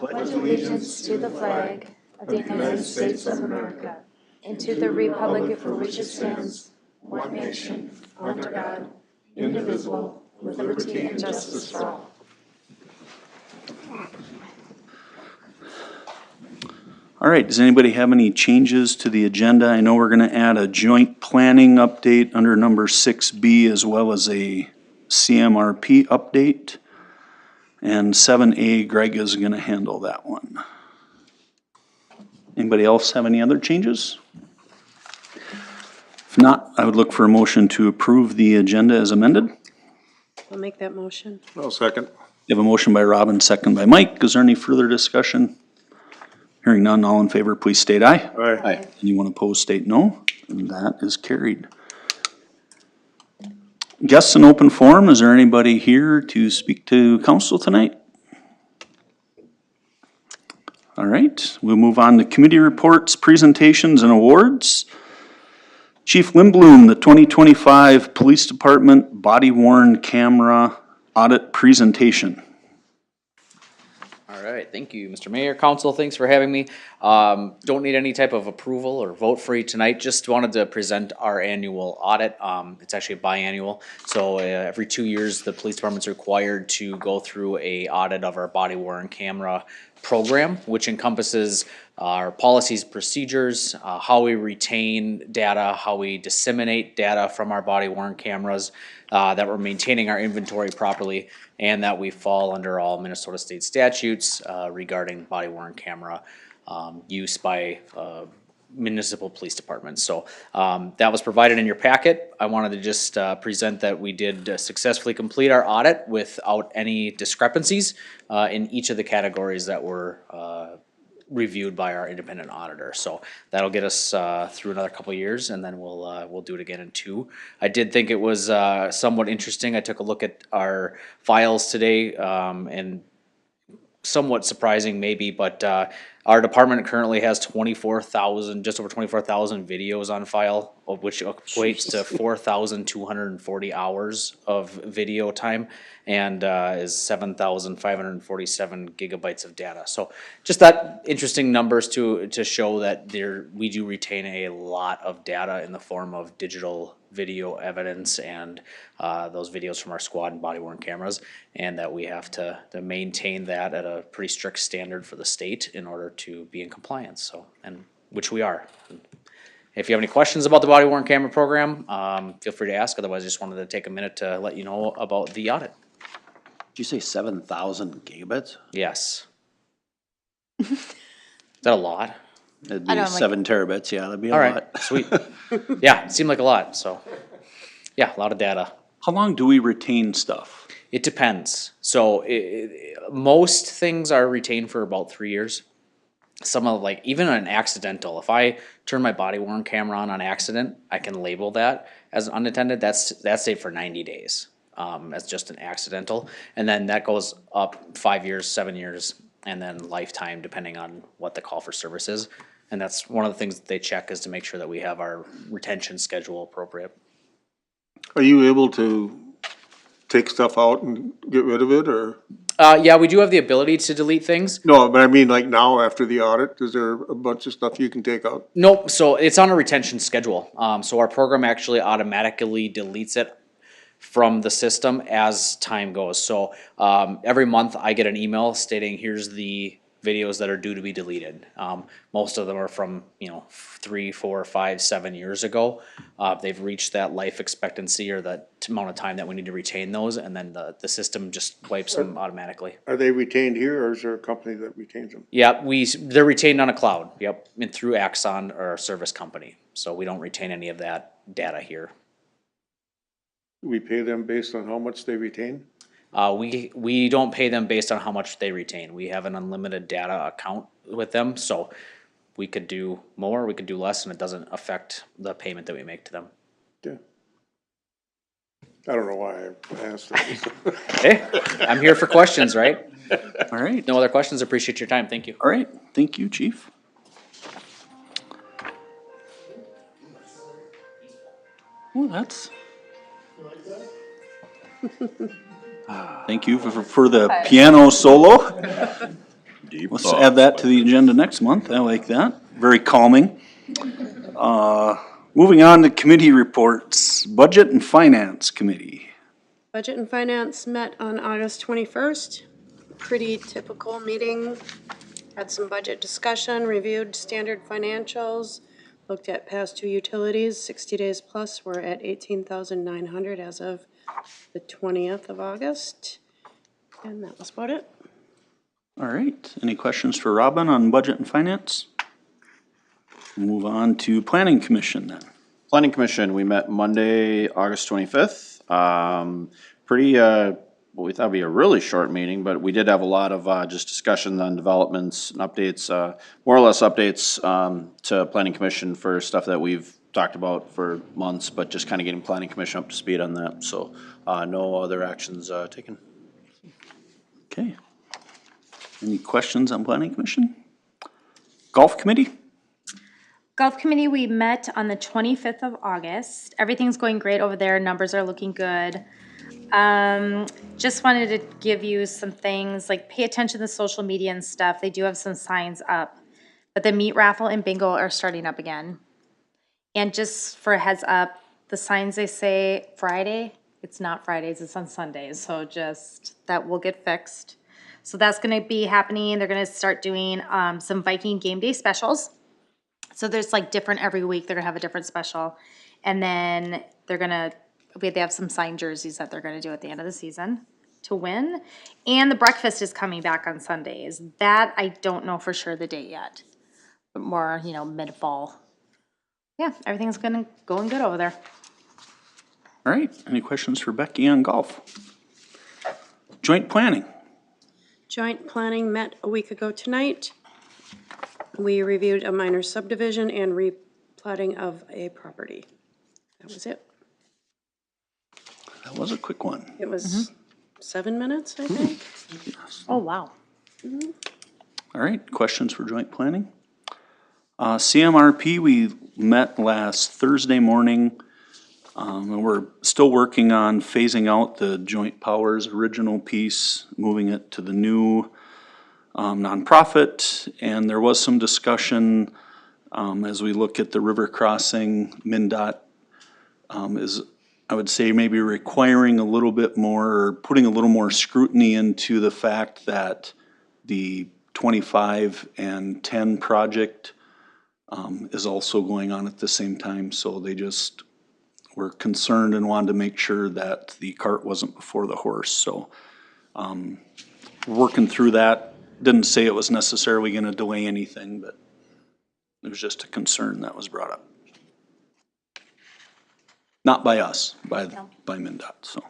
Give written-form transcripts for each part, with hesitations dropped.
pledge allegiance to the flag of the United States of America and to the republic for which it stands, one nation, under God, indivisible, with liberty and justice for all. All right, does anybody have any changes to the agenda? I know we're going to add a joint planning update under number 6B as well as a CMRP update. And 7A, Greg is going to handle that one. Anybody else have any other changes? If not, I would look for a motion to approve the agenda as amended. I'll make that motion. I'll second. You have a motion by Robin, second by Mike. Is there any further discussion? Hearing none, all in favor, please state aye. Aye. Anyone opposed, state no. And that is carried. Guests in open forum, is there anybody here to speak to council tonight? All right, we'll move on to committee reports, presentations, and awards. Chief Lindblom, the 2025 Police Department body-worn camera audit presentation. All right, thank you, Mr. Mayor, Council, thanks for having me. Don't need any type of approval or vote for you tonight, just wanted to present our annual audit. It's actually biannual, so every 2 years, the police department's required to go through a audit of our body-worn camera program, which encompasses our policies, procedures, how we retain data, how we disseminate data from our body-worn cameras, that we're maintaining our inventory properly, and that we fall under all Minnesota state statutes regarding body-worn camera use by municipal police departments. So that was provided in your packet. I wanted to just present that we did successfully complete our audit without any discrepancies in each of the categories that were reviewed by our independent auditor. So that'll get us through another couple of years, and then we'll do it again in 2. I did think it was somewhat interesting. I took a look at our files today, and somewhat surprising maybe, but our department currently has 24,000, just over 24,000 videos on file, of which equates to 4,240 hours of video time, and is 7,547 gigabytes of data. So just that interesting numbers to show that we do retain a lot of data in the form of digital video evidence and those videos from our squad and body-worn cameras, and that we have to maintain that at a pretty strict standard for the state in order to be in compliance, so, and which we are. If you have any questions about the body-worn camera program, feel free to ask. Otherwise, I just wanted to take a minute to let you know about the audit. Did you say 7,000 gigabits? Yes. Is that a lot? That'd I be don't 7 terabits, yeah, that'd be a All lot. right, sweet. Yeah, it seemed like a lot, so, yeah, a lot of data. How long do we retain stuff? It depends. So most things are retained for about 3 years. Some of, like, even an accidental, if I turn my body-worn camera on accident, I can label that as unattended. That's saved for 90 days. As just an accidental, and then that goes up 5 years, 7 years, and then lifetime depending on what the call for service is. And that's one of the things that they check, is to make sure that we have our retention schedule appropriate. Are you able to take stuff out and get rid of it, or? Yeah, we do have the ability to delete things. No, but I mean, like now after the audit, is there a bunch of stuff you can take out? Nope, so it's on a retention schedule. So our program actually automatically deletes it from the system as time goes. So every month I get an email stating, here's the videos that are due to be deleted. Most of them are from 3, 4, 5, 7 years ago. They've reached that life expectancy or that amount of time that we need to retain those, and then the system just wipes them automatically. Are they retained here, or is there a company that retains them? Yeah, they're retained on a cloud. Yep, and through Axon or a service company. So we don't retain any of that data here. We pay them based on how much they retain? We don't pay them based on how much they retain. We have an unlimited data account with them, so we could do more, we could do less, and it doesn't affect the payment that we make to them. Yeah. I don't know why I asked that. Hey, I'm here for questions, right? All right, No other questions? Appreciate your time. Thank you. all right, thank you, chief. Well, that's. Thank you for the piano solo. Deep Let's thoughts, add that to but- the agenda next month. I like that. Very calming. Moving on to committee reports, Budget and Finance Committee. Budget and Finance met on August 21st. Pretty typical meeting. Had some budget discussion, reviewed standard financials, looked at past due utilities, 60 days plus. We're at 18,900 as of the 20th of August. And that was about it. All right, any questions for Robin on Budget and Finance? Move on to Planning Commission then. Planning Commission, we met Monday, August 25th. Pretty, well, we thought it'd be a really short meeting, but we did have a lot of just discussions on developments and updates, more or less updates to Planning Commission for stuff that we've talked about for months, but just kind of getting Planning Commission up to speed on that. So no other actions taken. Okay. Any questions on Planning Commission? Golf Committee? Golf Committee, we met on the 25th of August. Everything's going great over there. Numbers are looking good. Just wanted to give you some things, like pay attention to social media and stuff. They do have some signs up. But the meat raffle and bingo are starting up again. And just for a heads up, the signs they say Friday, it's not Fridays, it's on Sundays. So just, that will get fixed. So that's gonna be happening. They're gonna start doing some Viking game day specials. So there's like different every week, they're gonna have a different special. And then they have some signed jerseys that they're gonna do at the end of the season to win. And the breakfast is coming back on Sundays. That, I don't know for sure the date yet. But more, mid-fall. Yeah, everything's going good over there. All right, any questions for Becky on golf? Joint Planning? Joint planning met a week ago tonight. We reviewed a minor subdivision and replatting of a property. That was it. That was a quick one. It was 7 minutes, I think. Oh, wow. All right, questions for Joint Planning? CMRP, we met last Thursday morning. And we're still working on phasing out the Joint Powers original piece, moving it to the new nonprofit. And there was some discussion as we look at the river crossing, MnDOT is, I would say, maybe requiring a little bit more, or putting a little more scrutiny into the fact that the 25 and 10 project is also going on at the same time. So they just were concerned and wanted to make sure that the cart wasn't before the horse. So working through that, didn't say it was necessarily going to delay anything, but it was just a concern that was brought up. Not by us, by MnDOT, so.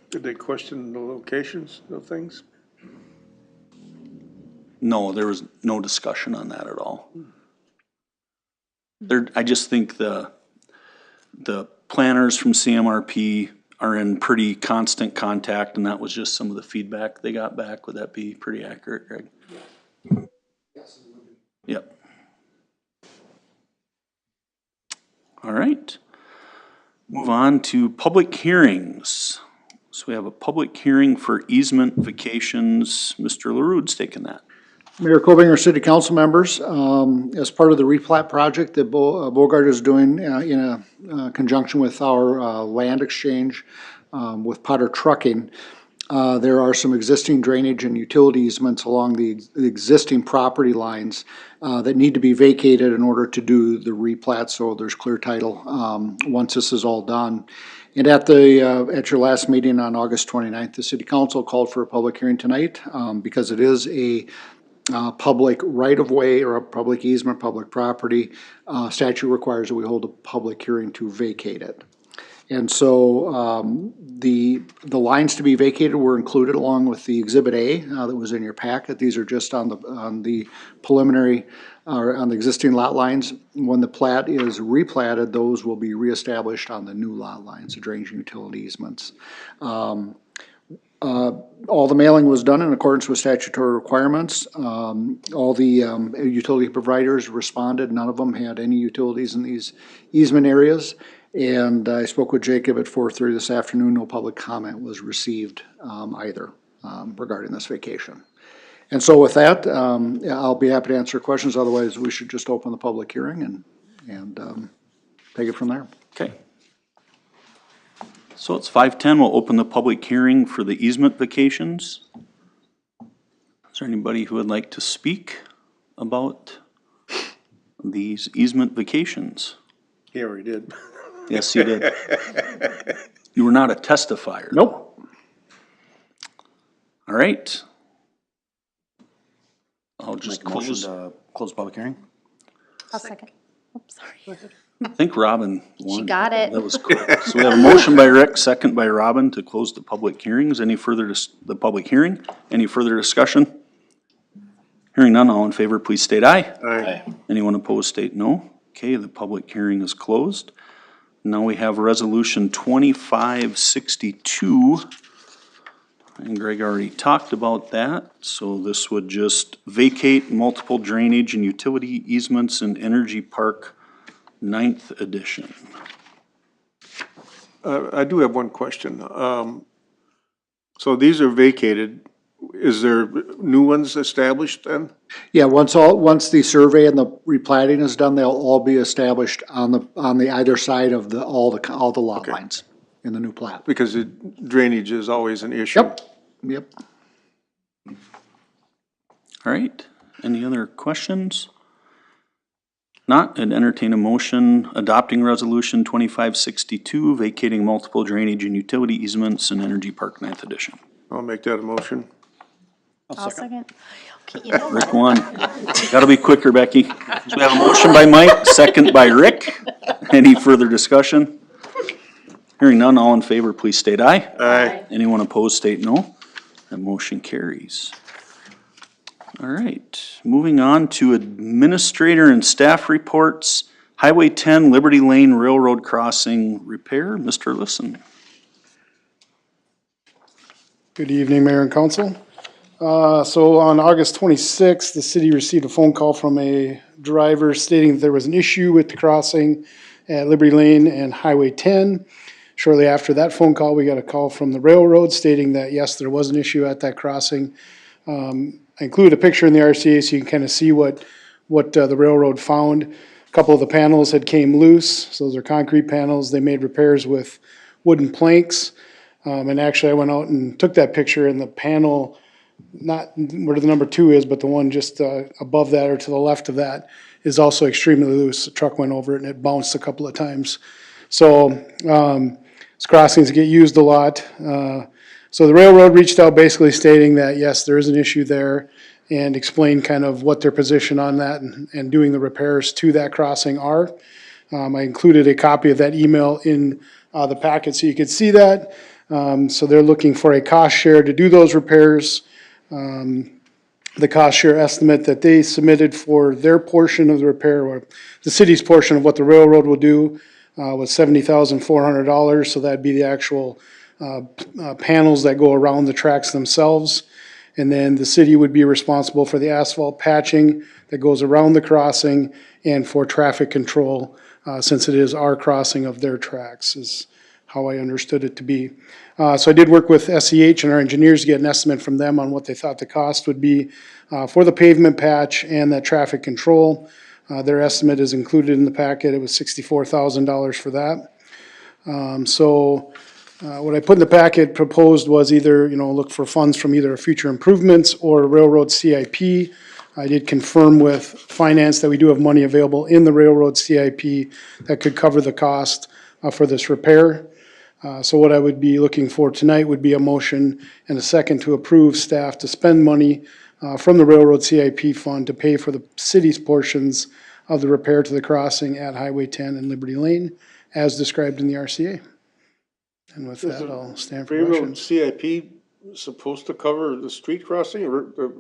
Did they question the locations of things? No, there was no discussion on that at all. I just think the planners from CMRP are in pretty constant contact, and that was just some of the feedback they got back. Would that be pretty accurate, Greg? Yep. All right. Move on to public hearings. So we have a public hearing for easement vacations. Mr. LaRude's taking that. Mayor Cobinger, City Council members, as part of the replat project that Bogart is doing in a conjunction with our land exchange with Potter Trucking, there are some existing drainage and utility easements along the existing property lines that need to be vacated in order to do the replat, so there's clear title once this is all done. And at your last meeting on August 29th, the City Council called for a public hearing tonight because it is a public right-of-way or a public easement, public property. Statute requires that we hold a public hearing to vacate it. And so the lines to be vacated were included along with the Exhibit A that was in your packet. These are just on the preliminary, or on the existing lot lines. When the plat is replatted, those will be reestablished on the new lot lines, the drainage and utility easements. All the mailing was done in accordance with statutory requirements. All the utility providers responded. None of them had any utilities in these easement areas. And I spoke with Jacob at 4:30 this afternoon. No public comment was received either regarding this vacation. And so with that, yeah, I'll be happy to answer questions. Otherwise, we should just open the public hearing and take it from there. Okay. So it's 5:10, we'll open the public hearing for the easement vacations. Is there anybody who would like to speak about these easement vacations? He already did. Yes, you did. You were not a testifier. Nope. All right. I'll Make just a motion close. to close public hearing? I'll second. Oops, sorry. I think Robin won. She got it. That was correct. So we have a motion by Rick, second by Robin to close the public hearings. Any further, the public hearing? Any further discussion? Hearing none, all in favor, please state aye. Aye. Anyone opposed, state no. Okay, the public hearing is closed. Now we have resolution 2562. And Greg already talked about that, so this would just vacate multiple drainage and utility easements in Energy Park 9th edition. I do have one question. So these are vacated. Is there new ones established then? Yeah, once the survey and the replatting is done, they'll all be established on the either side of all the lot lines in the new plat. Because drainage is always an issue. Yep. All right, any other questions? Not, I'd entertain a motion adopting resolution 2562, vacating multiple drainage and utility easements in Energy Park 9th edition. I'll make that a motion. I'll second. Okay, you know, Rick won. Gotta be quicker, Becky. So we have a motion by Mike, second by Rick. Any further discussion? Hearing none, all in favor, please state aye. Aye. Anyone opposed, state no. That motion carries. All right, moving on to administrator and staff reports. Highway 10 Liberty Lane Railroad Crossing repair, Mr. Lisson. Good evening, Mayor and Council. So on August 26th, the city received a phone call from a driver stating that there was an issue with the crossing at Liberty Lane and Highway 10. Shortly after that phone call, we got a call from the railroad stating that, yes, there was an issue at that crossing. I included a picture in the RCA so you can kind of see what the railroad found. A couple of the panels had came loose, so those are concrete panels. They made repairs with wooden planks. And actually, I went out and took that picture, and the panel, not where the number 2 is, but the one just above that or to the left of that, is also extremely loose. The truck went over it and it bounced a couple of times. So these crossings get used a lot. So the railroad reached out basically stating that, yes, there is an issue there, and explained kind of what their position on that and doing the repairs to that crossing are. I included a copy of that email in the packet so you could see that. So they're looking for a cost share to do those repairs. The cost share estimate that they submitted for their portion of the repair, or the city's portion of what the railroad will do, was $70,400. So that'd be the actual panels that go around the tracks themselves. And then the city would be responsible for the asphalt patching that goes around the crossing and for traffic control, since it is our crossing of their tracks, is how I understood it to be. So I did work with SEH and our engineers to get an estimate from them on what they thought the cost would be for the pavement patch and that traffic control. Their estimate is included in the packet. It was $64,000 for that. What I put in the packet proposed was either, look for funds from either future improvements or railroad CIP. I did confirm with finance that we do have money available in the railroad CIP that could cover the cost for this repair. So what I would be looking for tonight would be a motion and a second to approve staff to spend money from the railroad CIP fund to pay for the city's portions of the repair to the crossing at Highway 10 and Liberty Lane as described in the RCA. And with that, I'll stand for Railroad questions. CIP supposed to cover the street crossing, or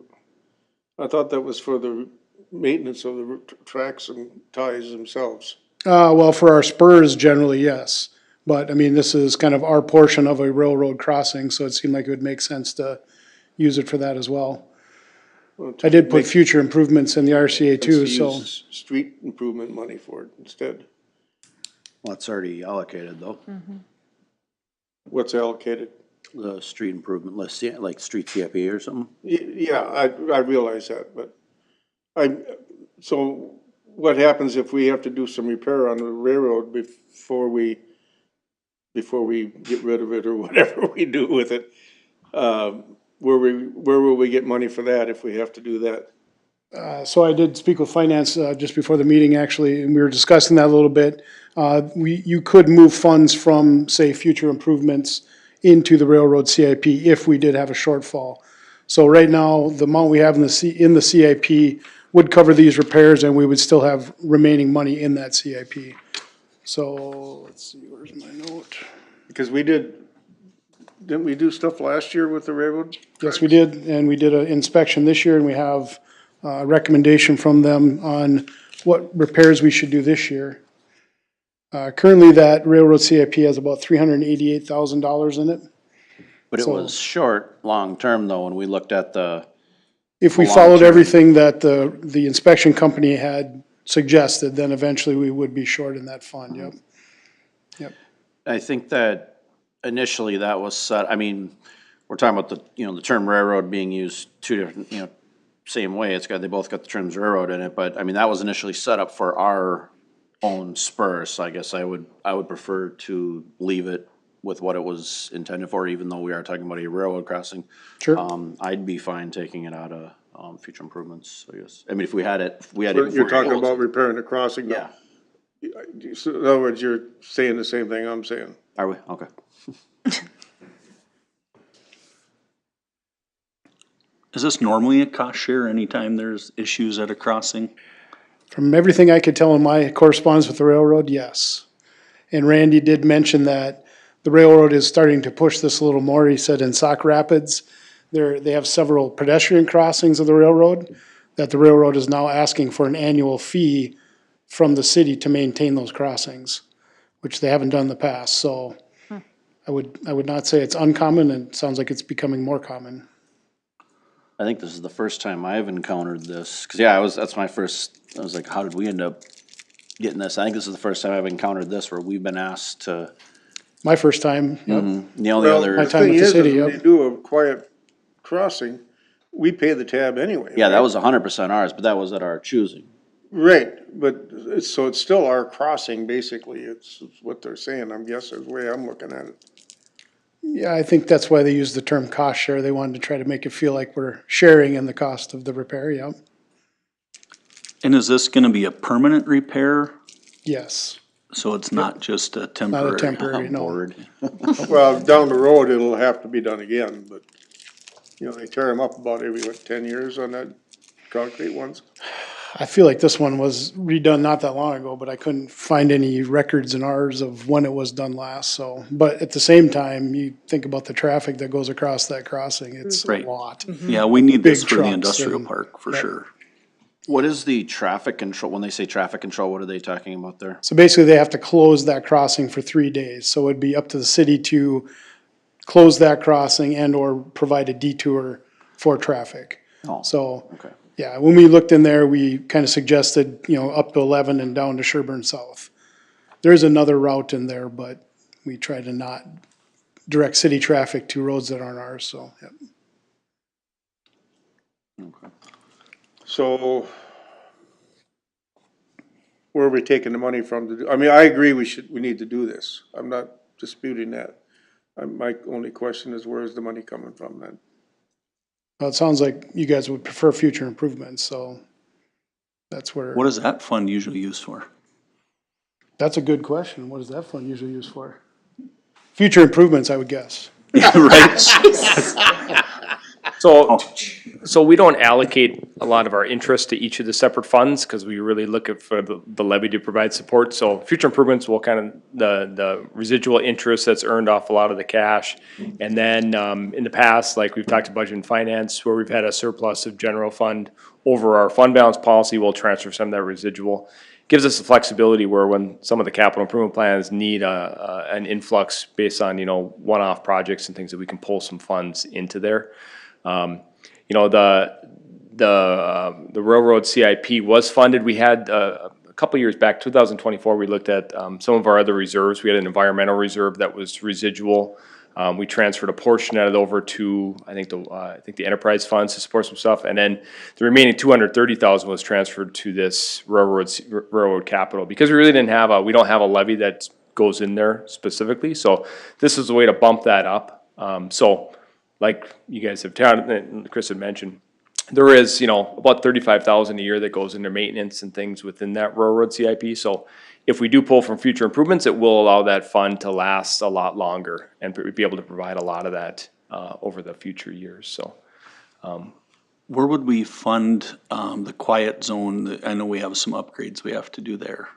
I thought that was for the maintenance of the tracks and ties themselves. Well, for our spurs, generally, yes. But, I mean, this is kind of our portion of a railroad crossing, so it seemed like it would make sense to use it for that as well. I did put future improvements in the RCA too, so. Use street improvement money for it instead. Well, it's already allocated though. What's allocated? The street improvement list, yeah, like street CIP or something? Yeah, I realize that, but so what happens if we have to do some repair on the railroad before we get rid of it or whatever we do with it? Where will we get money for that if we have to do that? So I did speak with finance just before the meeting, actually, and we were discussing that a little bit. You could move funds from, say, future improvements into the railroad CIP if we did have a shortfall. So right now, the amount we have in the CIP would cover these repairs, and we would still have remaining money in that CIP. So, let's see, where's my note? Because didn't we do stuff last year with the railroad? Yes, we did, and we did an inspection this year, and we have a recommendation from them on what repairs we should do this year. Currently, that railroad CIP has about $388,000 in it. But it So- was short, long-term though, when we looked at If we Long followed term. everything that the inspection company had suggested, then eventually we would be short in that fund, yep. I think that initially that was set, I mean, we're talking about the term railroad being used two different, same way, they both got the terms railroad in it, but I mean, that was initially set up for our own spur, so I guess I would prefer to leave it with what it was intended for, even though we are talking about a railroad crossing. Sure. I'd be fine taking it out of, future improvements, I guess. I mean, if we had it. You're talking about repairing the crossing now? Yeah, So in other words, you're saying the same thing I'm saying. are we? Okay. Is this normally a cost share anytime there's issues at a crossing? From everything I could tell in my correspondence with the railroad, yes. And Randy did mention that the railroad is starting to push this a little more. He said in Sauk Rapids, they have several pedestrian crossings of the railroad, that the railroad is now asking for an annual fee from the city to maintain those crossings, which they haven't done in the past. So I would not say it's uncommon, and it sounds like it's becoming more common. I think this is the first time I've encountered this, cause yeah, that's my first, I was like, how did we end up getting this? I think this is the first time I've encountered this where we've been asked to, My first time, yep. the only Well, other, My the time thing with the is, city, when yep. you do a quiet crossing, we pay the tab anyway. yeah, that right? was 100% ours, but that was at our choosing. Right, but so it's still our crossing, basically, it's what they're saying, I'm guessing, the way I'm looking at it. Yeah, I think that's why they use the term cost share. They wanted to try to make it feel like we're sharing in the cost of the repair, yep. And is this gonna be a permanent repair? Yes, So it's not just a not temporary? a temporary, no. Board. Well, down the road, it'll have to be done again, but, they tear them up about every, 10 years on that concrete ones? I feel like this one was redone not that long ago, but I couldn't find any records in ours of when it was done last, so. But at the same time, you think about the traffic that goes across that crossing, it's a Right. lot. Yeah, we need this Big for the trucks industrial and- park, for Yep. sure. What is the traffic control, when they say traffic control, what are they talking about there? So basically, they have to close that crossing for 3 days, so it'd be up to the city to close that crossing and or provide a detour for traffic. Oh, So, okay. yeah, when we looked in there, we kind of suggested, up to 11 and down to Sherburne South. There's another route in there, but we try to not direct city traffic to roads that aren't ours, so, yep. So, where are we taking the money from to do, I mean, I agree we need to do this, I'm not disputing that. My only question is, where is the money coming from then? Well, it sounds like you guys would prefer future improvements, so that's where, What is that fund usually used for? that's a good question. What is that fund usually used for? Future improvements, I would guess. Right? So we don't allocate a lot of our interest to each of the separate funds because we really look at for the levy to provide support. So future improvements will kind of, the residual interest that's earned off a lot of the cash. And then, in the past, like we've talked to budget and finance, where we've had a surplus of general fund over our fund balance policy, we'll transfer some of that residual. Gives us the flexibility where when some of the capital improvement plans need an influx based on, one-off projects and things, that we can pull some funds into there. The railroad CIP was funded. We had a couple years back, 2024, we looked at some of our other reserves. We had an environmental reserve that was residual. We transferred a portion of it over to, I think the enterprise funds to support some stuff, and then the remaining 230,000 was transferred to this railroad capital, because we really we don't have a levy that goes in there specifically, so this is a way to bump that up. So, like you guys have, and Chris had mentioned, there is, about 35,000 a year that goes into maintenance and things within that railroad CIP, so if we do pull from future improvements, it will allow that fund to last a lot longer and be able to provide a lot of that over the future years, so. Where would we fund the quiet zone? I know we have some upgrades we have to do there.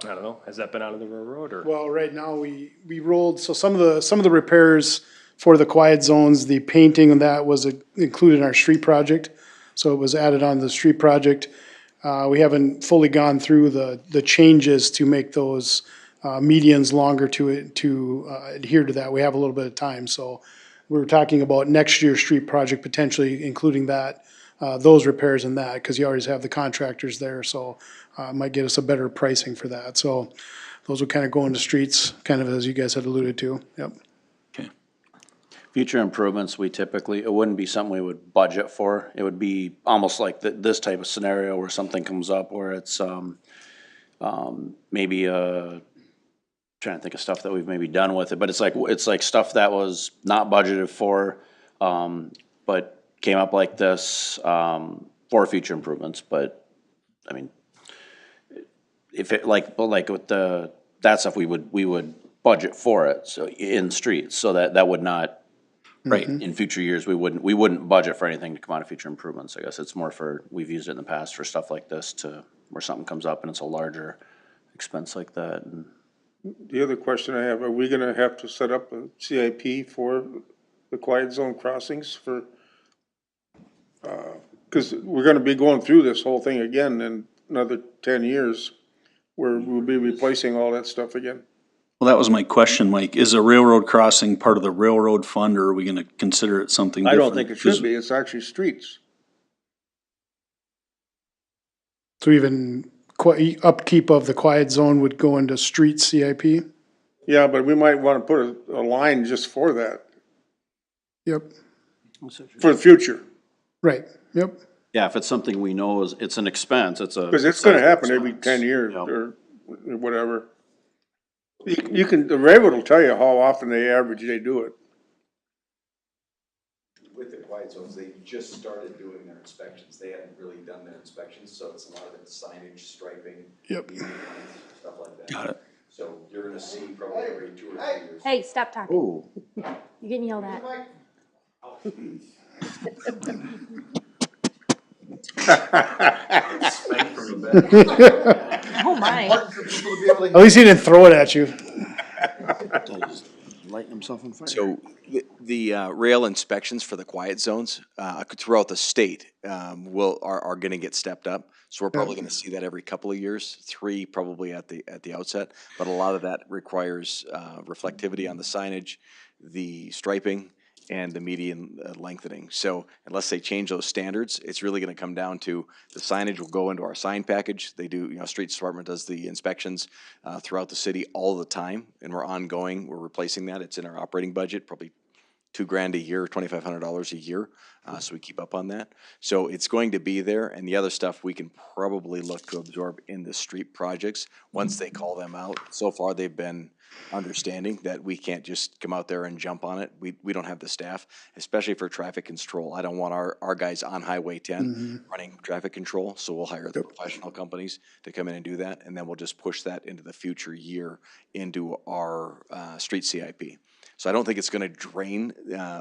I don't know, has that been out of the railroad, or? Well, right now, we rolled, so some of the repairs for the quiet zones, the painting and that was included in our street project. So it was added on the street project. We haven't fully gone through the changes to make those medians longer to adhere to that. We have a little bit of time, so we're talking about next year's street project potentially including that, those repairs and that, because you always have the contractors there, so it might get us a better pricing for that. So those would kind of go into streets, kind of as you guys had alluded to, yep. Okay. Future improvements, it wouldn't be something we would budget for. It would be almost like this type of scenario where something comes up where it's, maybe, trying to think of stuff that we've maybe done with it, but it's like stuff that was not budgeted for, but came up like this, for future improvements, but, I mean, if it, like with that stuff, we would budget for it, so in streets, so that would not, right, in future years, we wouldn't budget for anything to come out of future improvements. I guess it's more for, we've used it in the past for stuff like this where something comes up and it's a larger expense like that. And The other question I have, are we gonna have to set up a CIP for the quiet zone crossings for, cause we're gonna be going through this whole thing again in another 10 years, where we'll be replacing all that stuff again. Well, that was my question, Mike. Is a railroad crossing part of the railroad fund, or are we gonna consider it something I different? don't think it should be, it's actually streets. So even upkeep of the quiet zone would go into street CIP? Yeah, but we might wanna put a line just for that, Yep, for the future, right, yep. yeah, if it's something we know it's an expense, it's a. cause it's gonna happen every 10 years Yep. or whatever. The railroad will tell you how often they do it. With the quiet zones, they just started doing their inspections. They hadn't really done their inspections, so it's a lot of it signage, striping. Yep. median lines, stuff like that. Got it. So you're gonna see probably every 2 or 3 years. Hey, stop talking. Ooh. You're getting yelled at. Spank from the back. Oh, my. For people to be able to At least he didn't throw it at you. Lighting himself on fire. So the rail inspections for the quiet zones throughout the state are going to get stepped up. So we're probably going to see that every couple of years, 3 probably at the outset. But a lot of that requires reflectivity on the signage, the striping, and the median lengthening. So unless they change those standards, it's really going to come down to the signage will go into our sign package. They do, Streets Department does the inspections throughout the city all the time, and we're ongoing. We're replacing that. It's in our operating budget, probably $2,000 a year, $2,500 a year. So we keep up on that. So it's going to be there, and the other stuff we can probably look to absorb in the street projects once they call them out. So far, they've been understanding that we can't just come out there and jump on it. We don't have the staff, especially for traffic control. I don't want our guys on Highway 10 running traffic control, so we'll hire the professional companies to come in and do that, and then we'll just push that into the future year into our street CIP. So I don't think it's gonna drain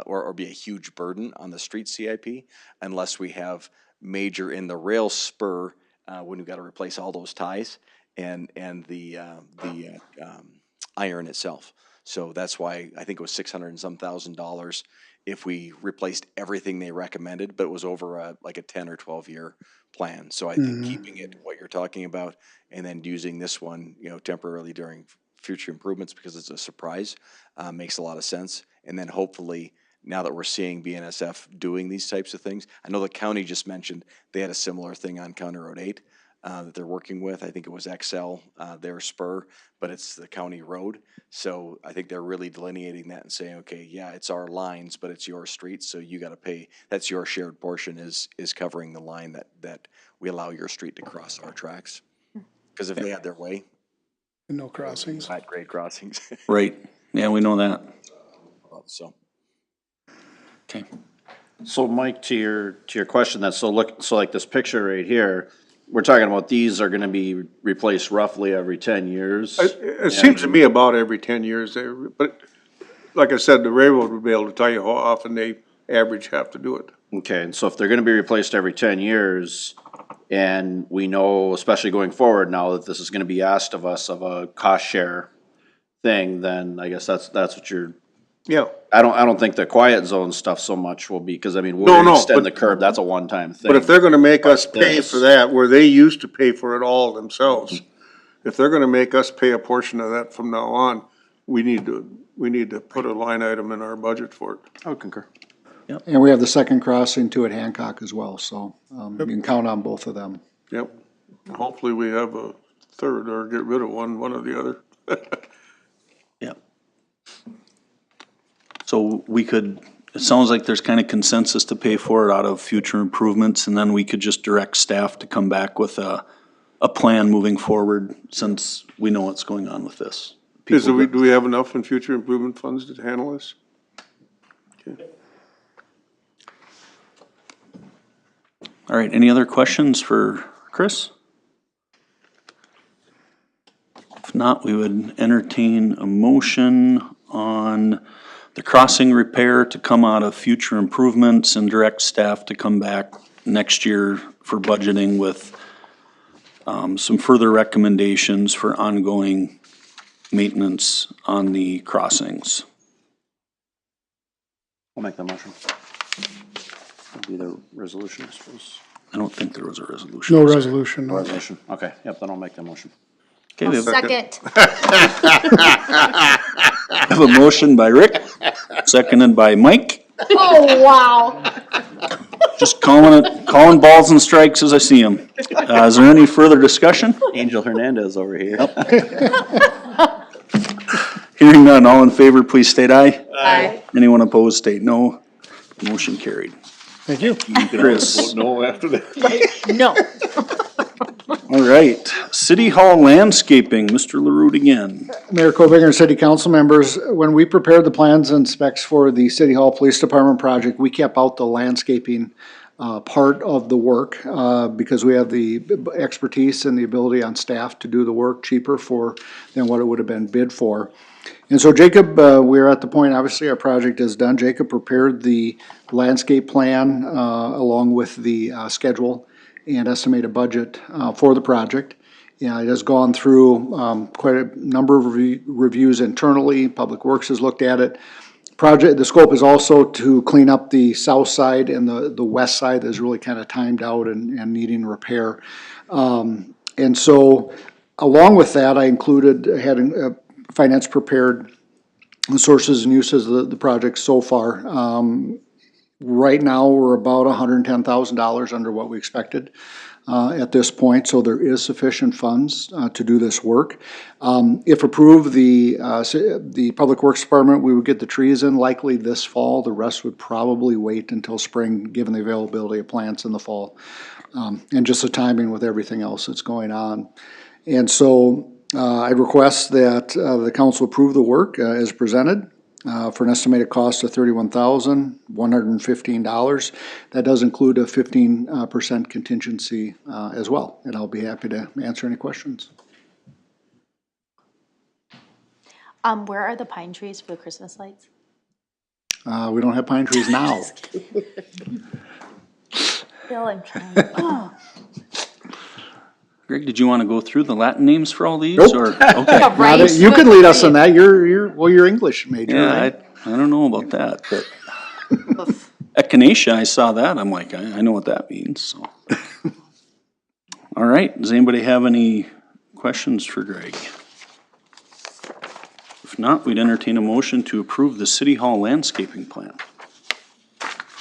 or be a huge burden on the street CIP unless we have major in the rail spur when we've gotta replace all those ties and the iron itself. So that's why I think it was $600 and some thousand if we replaced everything they recommended, but it was over like a 10 or 12 year plan. So I think keeping it what you're talking about and then using this one, temporarily during future improvements because it's a surprise, makes a lot of sense. And then hopefully, now that we're seeing BNSF doing these types of things, I know the county just mentioned they had a similar thing on County Road 8. that they're working with. I think it was XL, their spur, but it's the county road. So I think they're really delineating that and saying, okay, yeah, it's our lines, but it's your street, so you gotta pay, that's your shared portion is covering the line that we allow your street to cross our tracks. Cause if they had their way, No crossings. flat grade crossings, Right, yeah, we know that. so. Okay. So Mike, to your question, that's, so like this picture right here, we're talking about these are gonna be replaced roughly every 10 years. It seems to me about every 10 years there, but like I said, the railroad would be able to tell you how often they average have to do it. Okay, and so if they're gonna be replaced every 10 years, and we know, especially going forward now, that this is gonna be asked of us of a cost share thing, then I guess that's what you're, Yeah, I don't think the quiet zone stuff so much will be, cause I mean, No, we'll no, extend but- the curb, that's a one-time thing. but if they're gonna make us pay this- for that, where they used to pay for it all themselves, if they're gonna make us pay a portion of that from now on, we need to put a line item in our budget for it. I would concur. And we have the second crossing too at Hancock as well, so, you can count on both of them. Yep. Hopefully we have a third or get rid of one or the other. Yeah. So we could, it sounds like there's kind of consensus to pay for it out of future improvements, and then we could just direct staff to come back with a plan moving forward, since we know what's going on with this. Do we have enough in future improvement funds to handle this? Okay. All right, any other questions for Chris? If not, we would entertain a motion on the crossing repair to come out of future improvements and direct staff to come back next year for budgeting with some further recommendations for ongoing maintenance on the crossings. I'll make that motion. That'll be the resolution, I suppose. I don't think there was a resolution. No resolution, no. Resolution, okay, yep, then I'll make that motion. Okay, we have Second. have a motion by Rick, seconded by Mike. Oh, wow. Just calling balls and strikes as I see them. Is there any further discussion? Angel Hernandez over here. Hearing none, all in favor, please state aye. Aye. Anyone opposed, state no. Motion carried. Thank you. Chris, No, after that. No. all right. City Hall landscaping, Mr. LaRue again. Mayor Kobinger and city council members, when we prepared the plans and specs for the City Hall Police Department project, we kept out the landscaping part of the work because we have the expertise and the ability on staff to do the work cheaper than what it would have been bid for. And so Jacob, we're at the point, obviously our project is done. Jacob prepared the landscape plan along with the schedule and estimated budget for the project. Yeah, it has gone through quite a number of reviews internally. Public Works has looked at it. The scope is also to clean up the south side, and the west side is really kind of timed out and needing repair. And so along with that, I included having finance prepared the sources and uses of the project so far. Right now, we're about $110,000 under what we expected at this point, so there is sufficient funds to do this work. If approved, the Public Works Department, we would get the trees in likely this fall. The rest would probably wait until spring, given the availability of plants in the fall, and just the timing with everything else that's going on. And so I request that the council approve the work as presented for an estimated cost of $31,115. That does include a 15% contingency as well, and I'll be happy to answer any questions. Where are the pine trees for the Christmas lights? We don't have pine trees now. Bill, I'm trying. Oh. Greg, did you want to go through the Latin names for all these? Nope. Or okay. Right. You can lead us on that. You're English major, Yeah, right? I don't know about that, but echinacea, I saw that. I'm like, I know what that means, so. All right, does anybody have any questions for Greg? If not, we'd entertain a motion to approve the City Hall landscaping plan.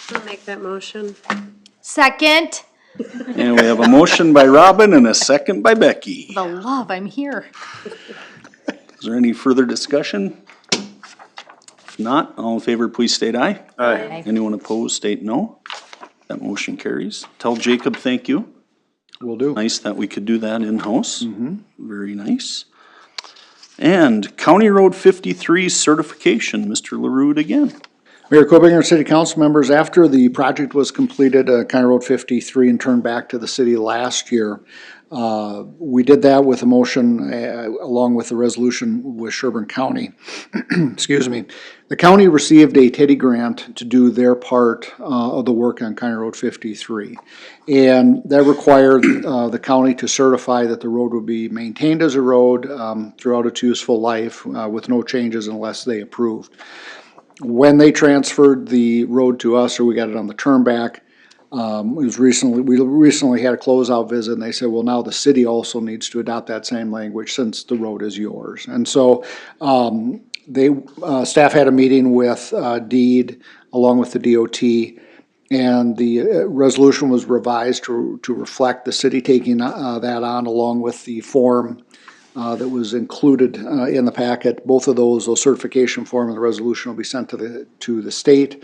I'll make that motion. Second. And we have a motion by Robin and a second by Becky. The love, I'm here. Is there any further discussion? If not, all in favor, please state aye. Aye. Anyone opposed, state no. That motion carries. Tell Jacob thank you. Will do. Nice that we could do that in-house. Very nice. And County Road 53 certification, Mr. LaRue again. Mayor Cobinger, City Council members, after the project was completed, County Road 53, and turned back to the city last year, we did that with a motion along with the resolution with Sherburne County. Excuse me. The county received a Teddy grant to do their part of the work on County Road 53. And that required the county to certify that the road would be maintained as a road throughout its useful life with no changes unless they approved. When they transferred the road to us, or we got it on the turnback, we recently had a closeout visit, and they said, well, now the city also needs to adopt that same language since the road is yours. And so, staff had a meeting with, DEED along with the DOT, and the resolution was revised to reflect the city taking, that on along with the form that was included in the packet. Both of those certification form and the resolution will be sent to the state.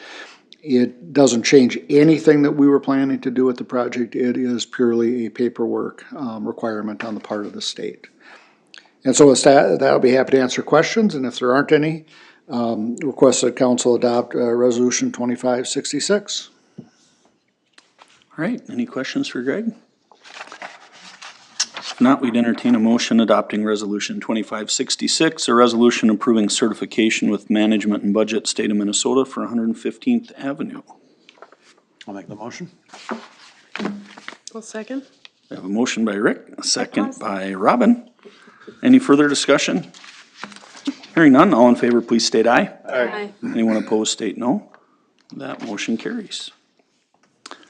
It doesn't change anything that we were planning to do with the project. It is purely a paperwork requirement on the part of the state. And so with that, I'll be happy to answer questions, and if there aren't any, request that council adopt resolution 2566. All right, any questions for Greg? If not, we'd entertain a motion adopting resolution 2566, a resolution approving certification with management and budget state of Minnesota for 115th Avenue. I'll make the motion. Well, second. We have a motion by Rick, a second by Robin. Any further discussion? Hearing none, all in favor, please state aye. Aye. Anyone opposed, state no. That motion carries.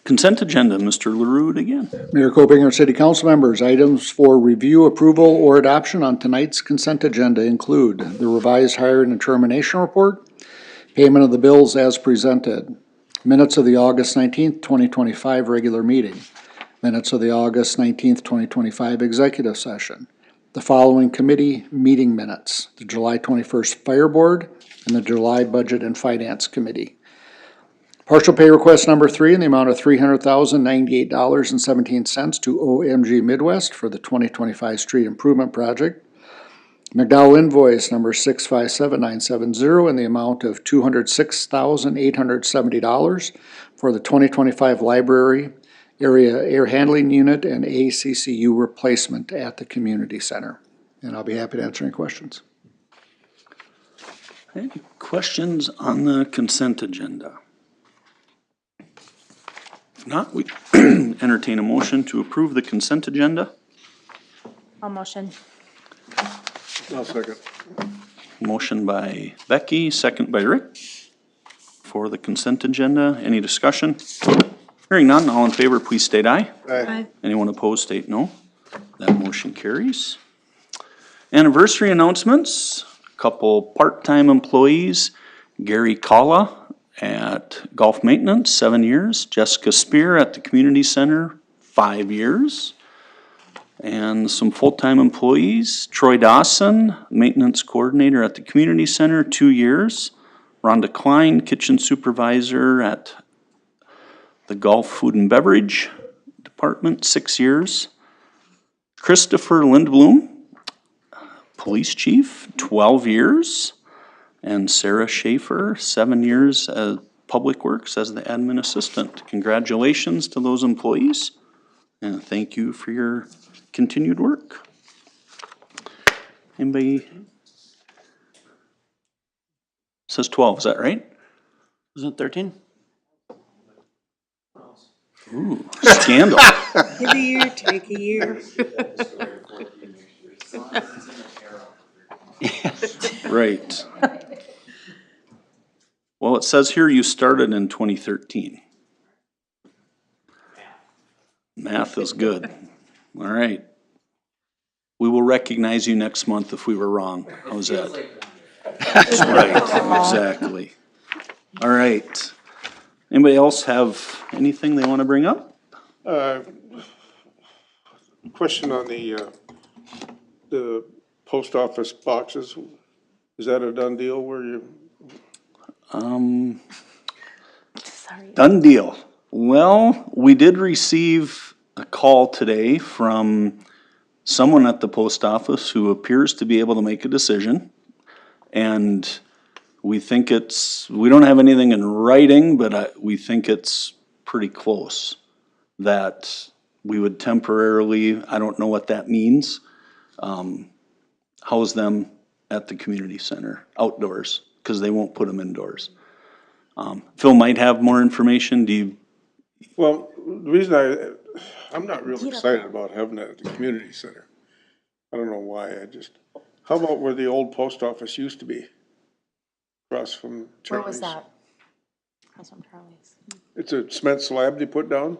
Consent agenda, Mr. LaRue again. Mayor Copinger, City Council members, items for review, approval, or adoption on tonight's consent agenda include the revised hiring and termination report, payment of the bills as presented, minutes of the August 19th, 2025 regular meeting, minutes of the August 19th, 2025 executive session, the following committee meeting minutes, the July 21st Fire Board and the July Budget and Finance Committee. Partial pay request number 3 in the amount of $300,098.17 to OMG Midwest for the 2025 street improvement project. McDowell invoice number 657970 in the amount of $206,870 for the 2025 library area air handling unit and ACCU replacement at the community center. And I'll be happy to answer any questions. Any questions on the consent agenda? If not, we entertain a motion to approve the consent agenda. I'll motion. I'll second. Motion by Becky, second by Rick for the consent agenda. Any discussion? Hearing none, all in favor, please state aye. Aye. Anyone opposed, state no. That motion carries. Anniversary announcements, a couple part-time employees, Gary Kalla at Golf Maintenance, 7 years. Jessica Spear at the Community Center, 5 years. And some full-time employees, Troy Dawson, Maintenance Coordinator at the Community Center, 2 years. Rhonda Klein, Kitchen Supervisor at the Golf Food and Beverage Department, 6 years. Christopher Lindblom, Police Chief, 12 years. And Sarah Schaefer, 7 years at Public Works as the Admin Assistant. Congratulations to those employees, and thank you for your continued work. Anybody? Says 12, is that right? Isn't it 13? Ooh, scandal. Give a year, take a year. Right. Well, it says here you started in 2013. Math is good. All right. We will recognize you next month if we were wrong. How's that? That's right, exactly. All right. Anybody else have anything they want to bring up? Question on the post office boxes. Is that a done deal where you, Sorry. Done deal. Well, we did receive a call today from someone at the post office who appears to be able to make a decision. And we think we don't have anything in writing, but we think it's pretty close. That we would temporarily, I don't know what that means, house them at the community center, outdoors, because they won't put them indoors. Phil might have more information. Do you? well, the reason I'm not real excited about having that at the community center. I don't know why, how about where the old post office used to be? Across from Charlie's. Where was that? Across from Charlie's. It's a cement slab they put down?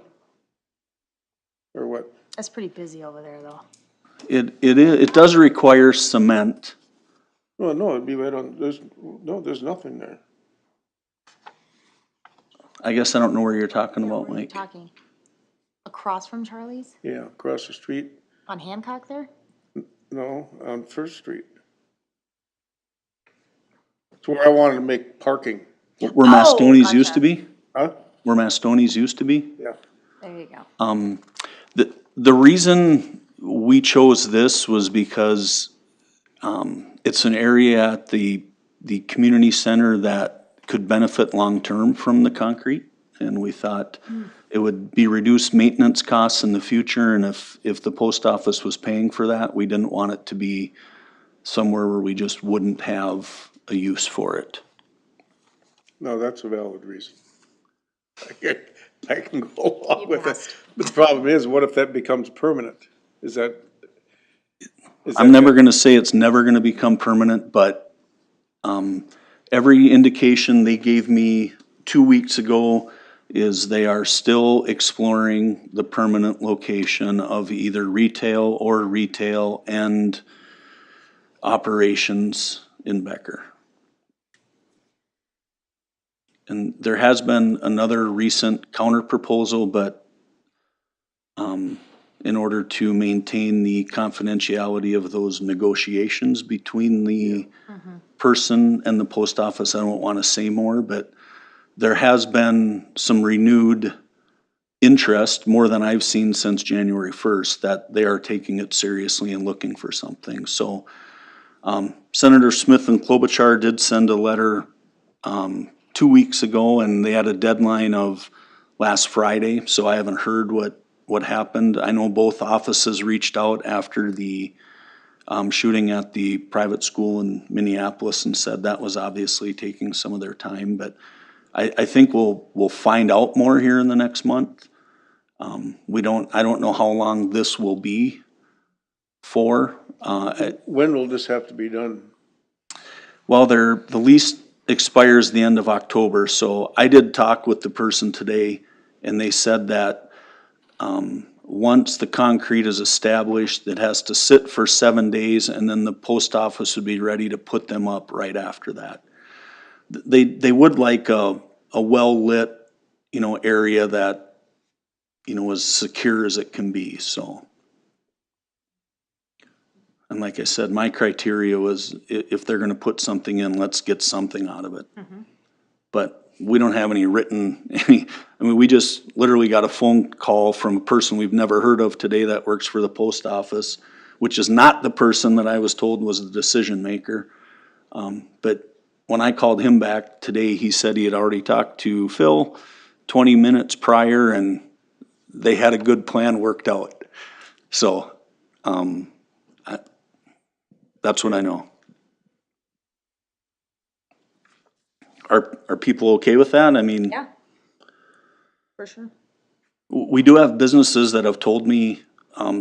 Or what? That's pretty busy over there, though. It does require cement. Well, no, it'd be right on, there's nothing there. I guess I don't know where you're talking about, Where are you Mike. talking? Across from Charlie's? Yeah, across the street. On Hancock there? No, on First Street. It's where I wanted to make parking. Where Mastonis used to gotcha. be? Huh? Where Mastonis used to be? Yeah. There you go. The reason we chose this was because it's an area at the community center that could benefit long-term from the concrete. And we thought it would be reduced maintenance costs in the future, and if the post office was paying for that, we didn't want it to be somewhere where we just wouldn't have a use for it. No, that's a valid reason. I can go along You with passed. it. But the problem is, what if that becomes permanent? Is that? I'm never gonna say it's never gonna become permanent, but every indication they gave me 2 weeks ago is they are still exploring the permanent location of either retail and operations in Becker. And there has been another recent counter proposal, but in order to maintain the confidentiality of those negotiations between the person and the post office, I don't want to say more, but there has been some renewed interest, more than I've seen since January 1st, that they are taking it seriously and looking for something. So Senator Smith and Klobuchar did send a letter 2 weeks ago, and they had a deadline of last Friday, so I haven't heard what happened. I know both offices reached out after the shooting at the private school in Minneapolis and said that was obviously taking some of their time, but I think we'll find out more here in the next month. I don't know how long this will be for. When will this have to be done? Well, the lease expires the end of October, so I did talk with the person today, and they said that once the concrete is established, it has to sit for 7 days, and then the post office would be ready to put them up right after that. They would like a well-lit, area that, as secure as it can be, so. And like I said, my criteria was if they're gonna put something in, let's get something out of it. But we don't have any we just literally got a phone call from a person we've never heard of today that works for the post office, which is not the person that I was told was the decision maker. But when I called him back today, he said he had already talked to Phil 20 minutes prior, and they had a good plan worked out. So, that's what I know. Are people okay with that? I mean, Yeah. For sure. we do have businesses that have told me,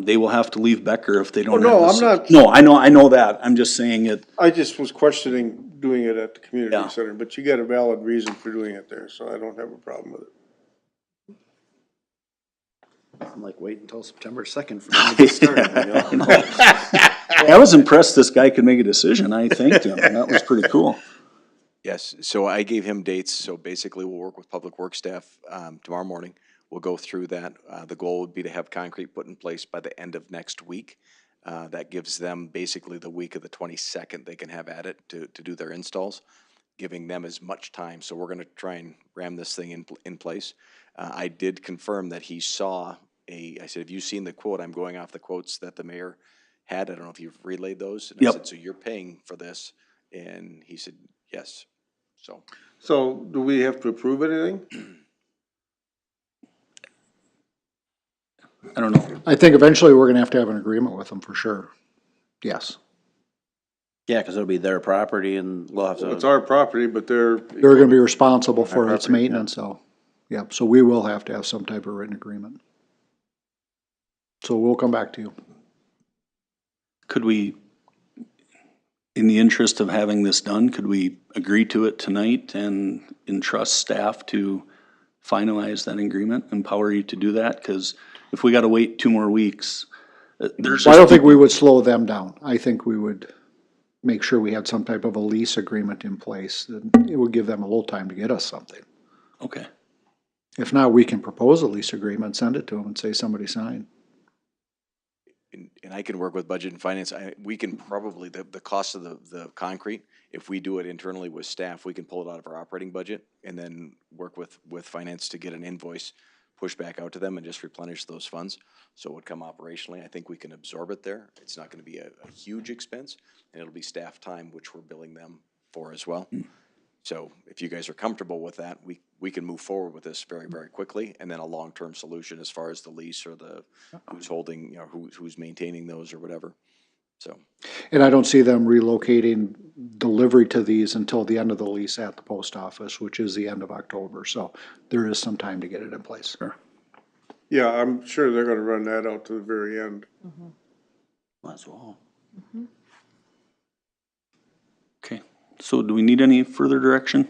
they will have to leave Becker if they don't have. no, the I'm se- not- No, I know that. I'm just saying it. I just was questioning doing it at the community Yeah. center, but you got a valid reason for doing it there, so I don't have a problem with it. I'm like, wait until September 2nd for them to get started. I was impressed this guy could make a decision. I thanked him, and that was pretty cool. Yes, so I gave him dates, so basically we'll work with Public Works staff tomorrow morning. We'll go through that. The goal would be to have concrete put in place by the end of next week. That gives them basically the week of the 22nd they can have at it to do their installs, giving them as much time. So we're gonna try and ram this thing in place. I did confirm that he saw I said, have you seen the quote? I'm going off the quotes that the mayor had. I don't know if you've relayed those. And I Yep. said, so you're paying for this? And he said, yes. So do we have to approve anything? I don't know. I think eventually we're gonna have to have an agreement with them for sure. Yes. Yeah, cause it'll be their property and we'll have It's to, our property, but they're. They're gonna be responsible for its property, yeah. maintenance, so, yeah, so we will have to have some type of written agreement. So we'll come back to you. Could we, in the interest of having this done, could we agree to it tonight and entrust staff to finalize that agreement, empower you to do that? Because if we gotta wait 2 more weeks, there's Well, I don't just, think we would slow them down. I think we would make sure we had some type of a lease agreement in place. It would give them a little time to get us something. okay, If not, we can propose a lease agreement, send it to them and say somebody sign. And I can work with budget and finance. We can probably, the cost of the concrete, if we do it internally with staff, we can pull it out of our operating budget and then work with finance to get an invoice, push back out to them and just replenish those funds. So it would come operationally. I think we can absorb it there. It's not gonna be a huge expense, and it'll be staff time, which we're billing them for as well. So if you guys are comfortable with that, we can move forward with this very, very quickly, and then a long-term solution as far as the lease or the, who's holding, who's maintaining those or whatever, so. And I don't see them relocating delivery to these until the end of the lease at the post office, which is the end of October, so there is some time to get it in place. sure. Yeah, I'm sure they're gonna run that out to the very end. as well. Okay, so do we need any further direction?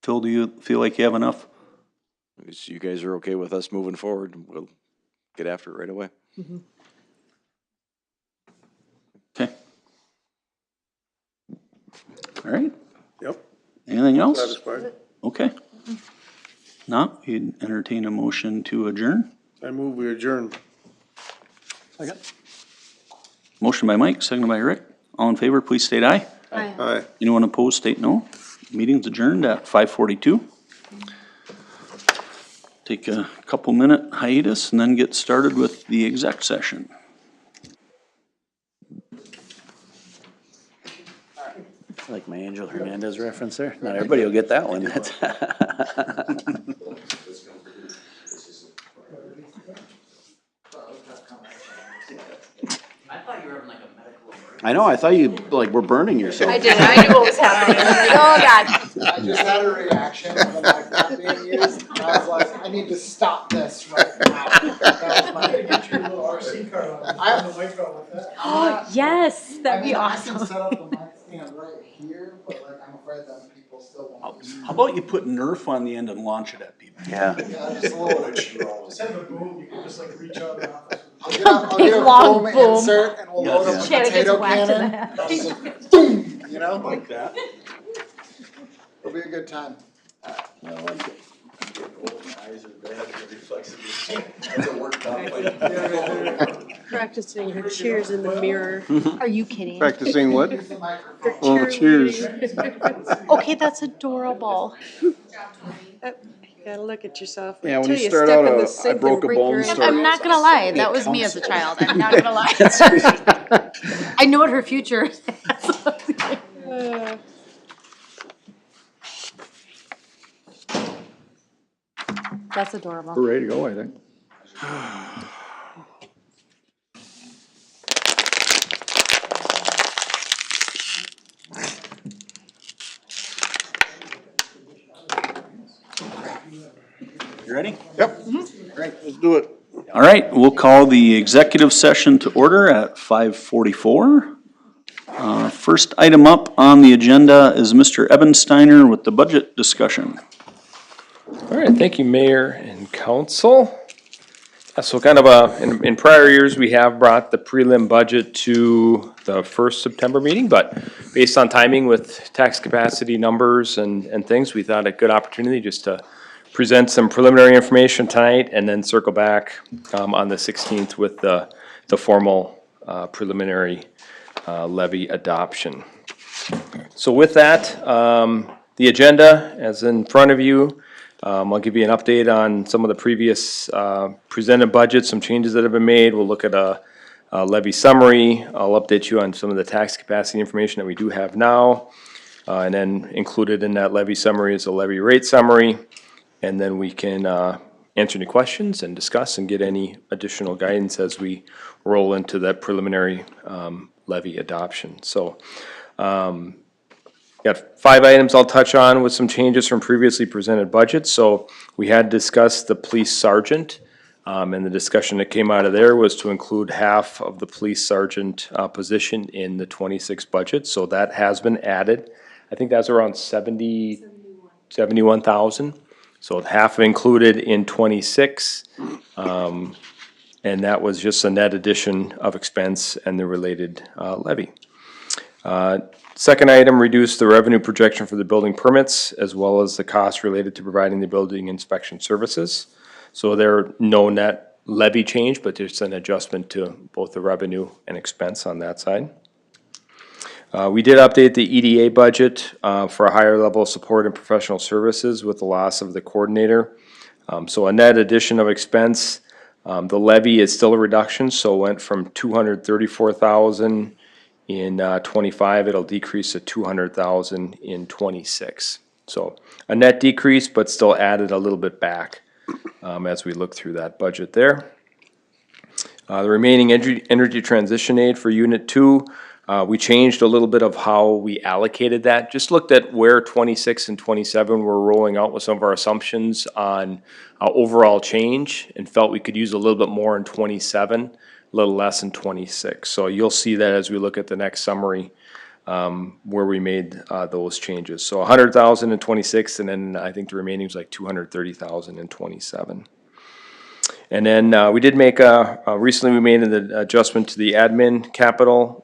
Phil, do you feel like you have enough? If you guys are okay with us moving forward, we'll get after it right away. Okay. All right, Yep, anything else? satisfied. Okay. Not, you'd entertain a motion to adjourn? I move we adjourn. Motion by Mike, seconded by Rick. All in favor, please state aye. Aye. Anyone opposed, state no. Meeting's adjourned at 5:42. Take a couple minute hiatus and then get started with the exec session. Like my Angel Hernandez reference there. Not everybody will get that one. I know, I thought you like were burning yourself. I did, I knew what was happening. I was like, oh, God. I just had a reaction of the mic not being used, and I was like, I need to stop this right now. That was my. Get your little RC car on the microphone with that. Oh, yes, that'd be I can awesome. set up the mic stand right here, but like, I'm afraid that people still won't. How about you put Nerf on the end and launch it at people? Yeah. Yeah, just a little. Just have a boom, you can just like reach out and office. I'll Big get a long foam boom. insert and we'll load up a Shannon gets potato whacked in the cannon. head. I'll just like, boom, you know, Like that? it'll be a good time. Practicing her cheers in the mirror. Are you kidding? Practicing what? Use the microphone. Oh, cheers. Okay, that's adorable. You gotta look at yourself. Yeah, when Until you start step out in the I sink and broke a break bone, your ankle. start- I'm not gonna lie, that was me as a child. I'm not gonna lie. I know what her future is. That's adorable. We're ready to go, I think. You ready? Yep. Let's do it. All right, we'll call the executive session to order at 5:44. First item up on the agenda is Mr. Ebensteiner with the budget discussion. All right, thank you, Mayor and Council. So kind of in prior years, we have brought the prelim budget to the first September meeting, but based on timing with tax capacity numbers and things, we thought a good opportunity just to present some preliminary information tonight and then circle back on the 16th with the formal preliminary levy adoption. So with that, the agenda is in front of you. I'll give you an update on some of the previous presented budgets, some changes that have been made. We'll look at a levy summary. I'll update you on some of the tax capacity information that we do have now. And then included in that levy summary is a levy rate summary. And then we can answer any questions and discuss and get any additional guidance as we roll into that preliminary levy adoption. So got 5 items I'll touch on with some changes from previously presented budgets. So we had discussed the police sergeant, and the discussion that came out of there was to include half of the police sergeant position in the 26 budget. So that has been added. I think that's around 71,000. So half included in 26, and that was just a net addition of expense and the related levy. Second item, reduce the revenue projection for the building permits as well as the costs related to providing the building inspection services. So there are no net levy change, but there's an adjustment to both the revenue and expense on that side. We did update the EDA budget for a higher level of support and professional services with the loss of the coordinator. So a net addition of expense. The levy is still a reduction, so it went from 234,000 in 25. It'll decrease to 200,000 in 26. So a net decrease, but still added a little bit back as we look through that budget there. The remaining energy transition aid for Unit 2. We changed a little bit of how we allocated that. Just looked at where 26 and 27 were rolling out with some of our assumptions on overall change and felt we could use a little bit more in 27, a little less in 26. So you'll see that as we look at the next summary where we made those changes. So 100,000 in 26, and then I think the remaining is like 230,000 in 27. And then we did make recently we made an adjustment to the admin capital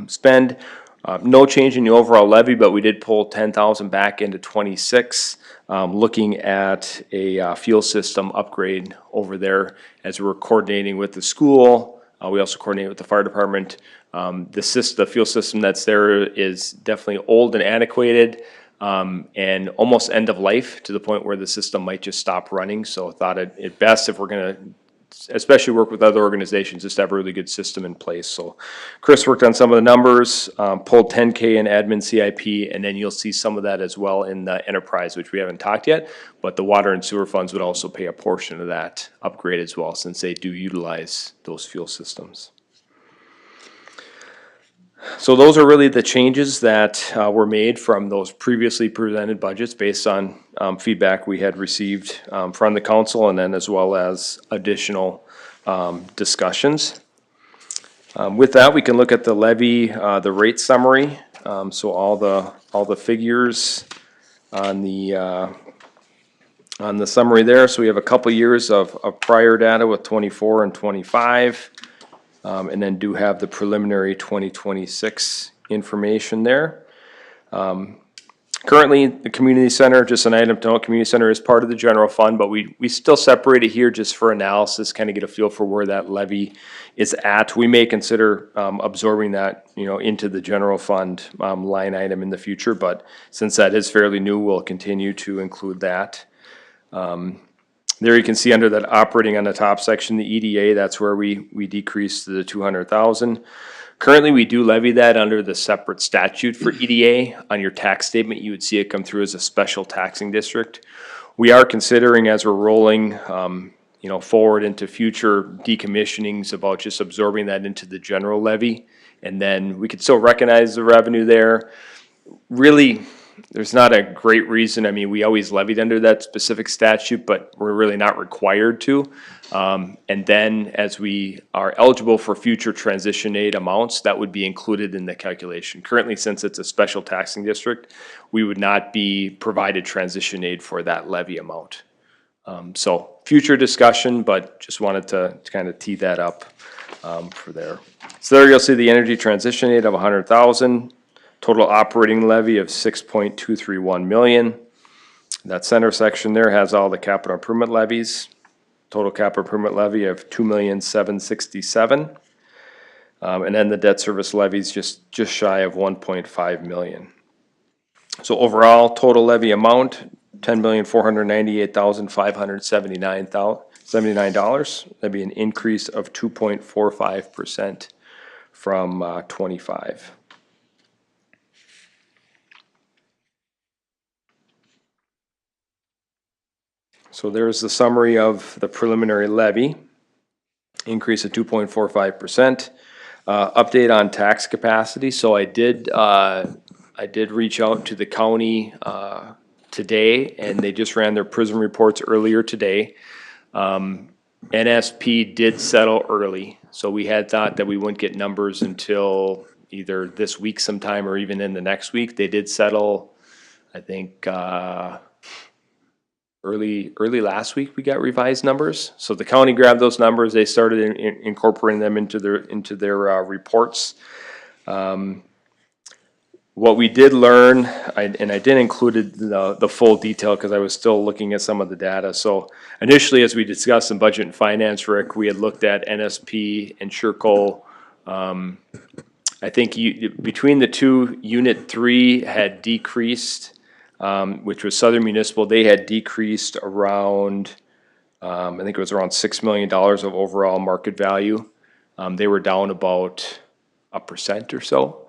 spend. No change in the overall levy, but we did pull 10,000 back into 26, looking at a fuel system upgrade over there as we're coordinating with the school. We also coordinate with the fire department. The fuel system that's there is definitely old and antiquated. And almost end of life to the point where the system might just stop running. So I thought it best if we're going to, especially work with other organizations, just to have a really good system in place. So Chris worked on some of the numbers, pulled 10K in admin CIP, and then you'll see some of that as well in the enterprise, which we haven't talked yet. But the water and sewer funds would also pay a portion of that upgrade as well, since they do utilize those fuel systems. So those are really the changes that were made from those previously presented budgets based on feedback we had received from the council, and then as well as additional discussions. With that, we can look at the levy, the rate summary. So all the figures on the summary there. So we have a couple years of prior data with 24 and 25. And then do have the preliminary 2026 information there. Currently, the community center, just an item to note, community center is part of the general fund, but we still separate it here just for analysis, kind of get a feel for where that levy is at. We may consider absorbing that, into the general fund line item in the future, but since that is fairly new, we'll continue to include that. There you can see under that operating on the top section, the EDA, that's where we decreased to the 200,000. Currently, we do levy that under the separate statute for EDA. On your tax statement, you would see it come through as a special taxing district. We are considering, as we're rolling, forward into future decommissionings, about just absorbing that into the general levy. And then we could still recognize the revenue there. Really, there's not a great reason. I mean, we always levied under that specific statute, but we're really not required to. And then as we are eligible for future transition aid amounts, that would be included in the calculation. Currently, since it's a special taxing district, we would not be provided transition aid for that levy amount. So future discussion, but just wanted to kind of tee that up for there. So there you'll see the energy transition aid of 100,000. Total operating levy of 6.231 million. That center section there has all the capital improvement levies. Total capital improvement levy of $2,767,000. And then the debt service levies just shy of 1.5 million. So overall, total levy amount, $10,498,579. That'd be an increase of 2.45% from 25. So there's the summary of the preliminary levy, increase of 2.45%. Update on tax capacity. So I did reach out to the county today, and they just ran their PRISM reports earlier today. NSP did settle early, so we had thought that we wouldn't get numbers until either this week sometime or even in the next week. They did settle, I think, early last week we got revised numbers. So the county grabbed those numbers, they started incorporating them into their reports. What we did learn, and I didn't include the full detail because I was still looking at some of the data. So initially, as we discussed in budget and finance, Rick, we had looked at NSP and Sherco. I think between the two, Unit 3 had decreased, which was Southern Municipal. They had decreased around, I think it was around $6 million of overall market value. They were down about 1% or so.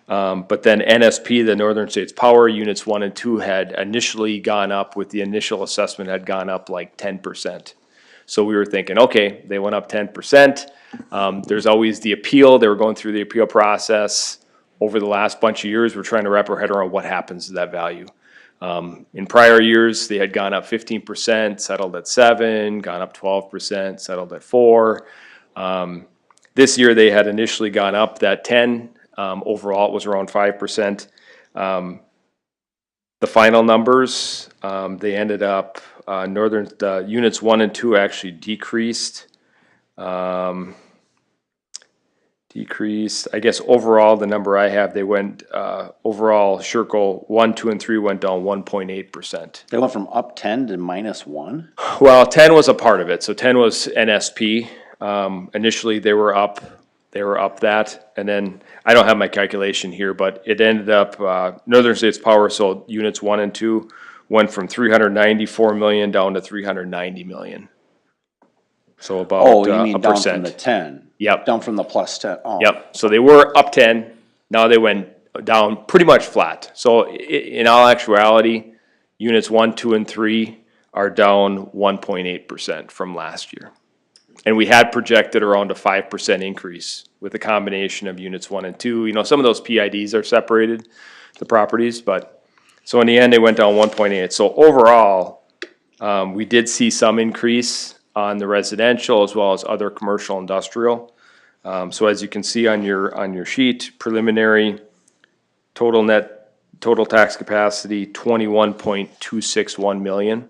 But then NSP, the Northern States Power, Units 1 and 2 had initially gone up with the initial assessment had gone up like 10%. So we were thinking, okay, they went up 10%. There's always the appeal. They were going through the appeal process. Over the last bunch of years, we're trying to wrap our head around what happens to that value. In prior years, they had gone up 15%, settled at 7%, gone up 12%, settled at 4%. This year, they had initially gone up that 10%. Overall, it was around 5%. The final numbers, they ended up, the Units 1 and 2 actually decreased. I guess overall, the number I have, they went, overall, Sherco 1, 2, and 3 went down 1.8%. They went from up 10 to -1? Well, 10 was a part of it. So 10 was NSP. Initially, they were up that, and then I don't have my calculation here, but it ended up, Northern States Power, so Units 1 and 2 went from 394 million down to 390 million. So about Oh, you mean a down percent. from the 10? Yep. Down from the plus 10, oh. Yep, so they were up 10, now they went down pretty much flat. So in all actuality, Units 1, 2, and 3 are down 1.8% from last year. And we had projected around a 5% increase with a combination of Units 1 and 2. You know, some of those PIDs are separated, the properties, but, so in the end, they went down 1.8. So overall, we did see some increase on the residential as well as other commercial industrial. So as you can see on your sheet, preliminary total tax capacity, 21.261 million.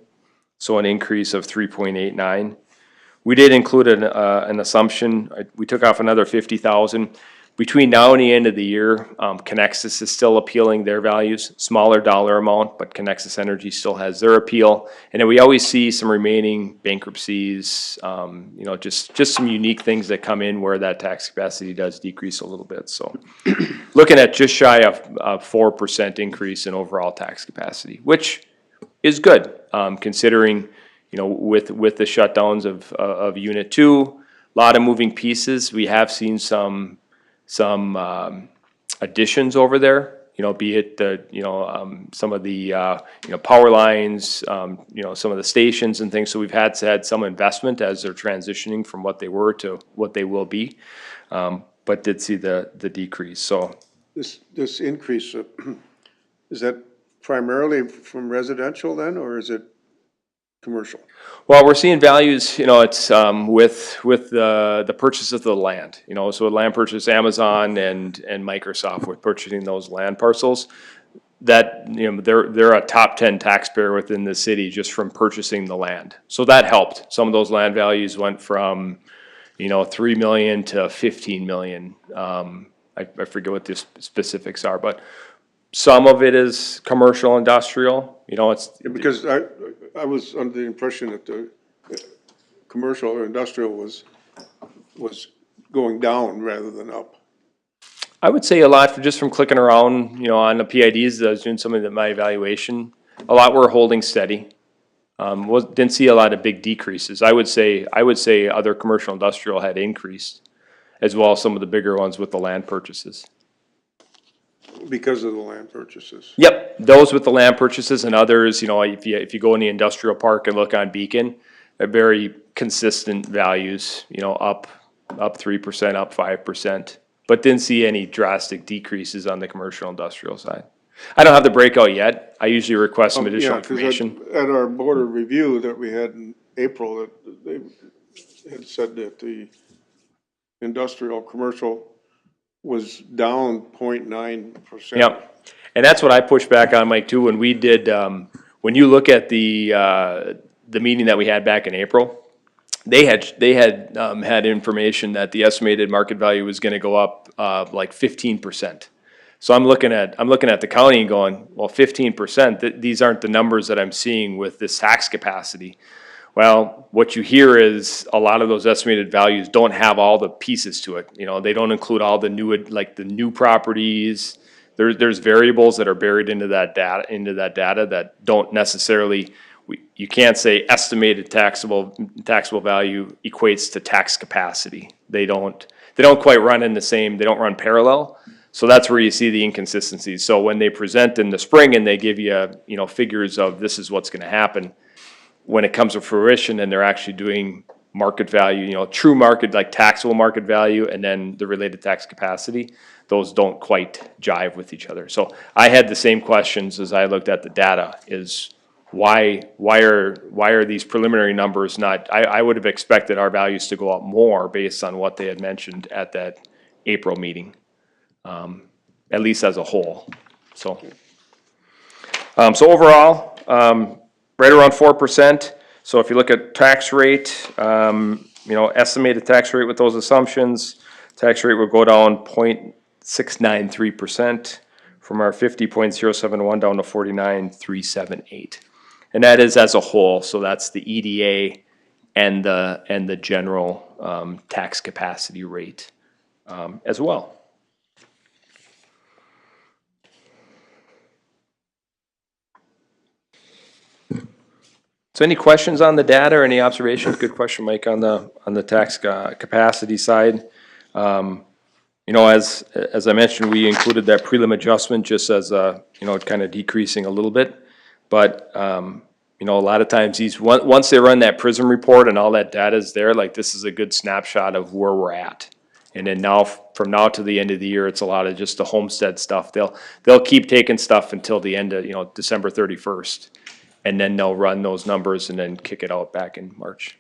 So an increase of 3.89. We did include an assumption. We took off another 50,000. Between now and the end of the year, Connexus is still appealing their values, smaller dollar amount, but Connexus Energy still has their appeal. And then we always see some remaining bankruptcies, you know, just some unique things that come in where that tax capacity does decrease a little bit. So looking at just shy of 4% increase in overall tax capacity, which is good, considering, you know, with the shutdowns of Unit 2, a lot of moving pieces. We have seen some additions over there, you know, be it the, you know, some of the, you know, power lines, you know, some of the stations and things. So we've had some investment as they're transitioning from what they were to what they will be, but did see the decrease, so. This increase, is that primarily from residential then, or is it commercial? Well, we're seeing values, you know, it's with the purchase of the land, you know, so land purchase, Amazon and Microsoft with purchasing those land parcels, that, you know, they're a top 10 taxpayer within the city just from purchasing the land. So that helped. Some of those land values went from, you know, 3 million to 15 million. I forget what the specifics are, but some of it is commercial, industrial, you know, it's, Yeah, because I was under the impression that the commercial or industrial was going down rather than up. I would say a lot for just from clicking around, you know, on the PIDs, I was doing some of my evaluation. A lot were holding steady. Didn't see a lot of big decreases. I would say other commercial industrial had increased, as well as some of the bigger ones with the land purchases. Because of the land purchases. Yep, those with the land purchases and others, you know, if you go in the industrial park and look on Beacon, they're very consistent values, you know, up 3%, up 5%, but didn't see any drastic decreases on the commercial industrial side. I don't have the breakout yet. I usually request some additional Yeah, 'cause information. at our border review that we had in April, that they had said that the industrial, commercial was down 0.9%. Yep, and that's what I pushed back on, Mike, too, when we did, when you look at the meeting that we had back in April, they had information that the estimated market value was gonna go up, like 15%. So I'm looking at the county and going, well, 15%, these aren't the numbers that I'm seeing with this tax capacity. Well, what you hear is a lot of those estimated values don't have all the pieces to it. You know, they don't include all the new, like the new properties. There's variables that are buried into that data that don't necessarily, you can't say estimated taxable value equates to tax capacity. They don't quite run in the same, they don't run parallel. So that's where you see the inconsistencies. So when they present in the spring and they give you, you know, figures of this is what's gonna happen, when it comes to fruition and they're actually doing market value, you know, true market, like taxable market value, and then the related tax capacity, those don't quite jive with each other. So I had the same questions as I looked at the data, is why are these preliminary numbers not, I would have expected our values to go up more based on what they had mentioned at that April meeting, at least as a whole, so. So overall, right around 4%. So if you look at tax rate, you know, estimated tax rate with those assumptions, tax rate would go down 0.693% from our 50.071 down to 49.378. And that is as a whole, so that's the EDA and the general tax capacity rate as well. So any questions on the data or any observations? Good question, Mike, on the tax capacity side. You know, as I mentioned, we included that prelim adjustment just as a, you know, kind of decreasing a little bit. But, you know, a lot of times once they run that PRISM report and all that data is there, like this is a good snapshot of where we're at. And then now, from now to the end of the year, it's a lot of just the homestead stuff. They'll keep taking stuff until the end of, you know, December 31st. And then they'll run those numbers and then kick it out back in March.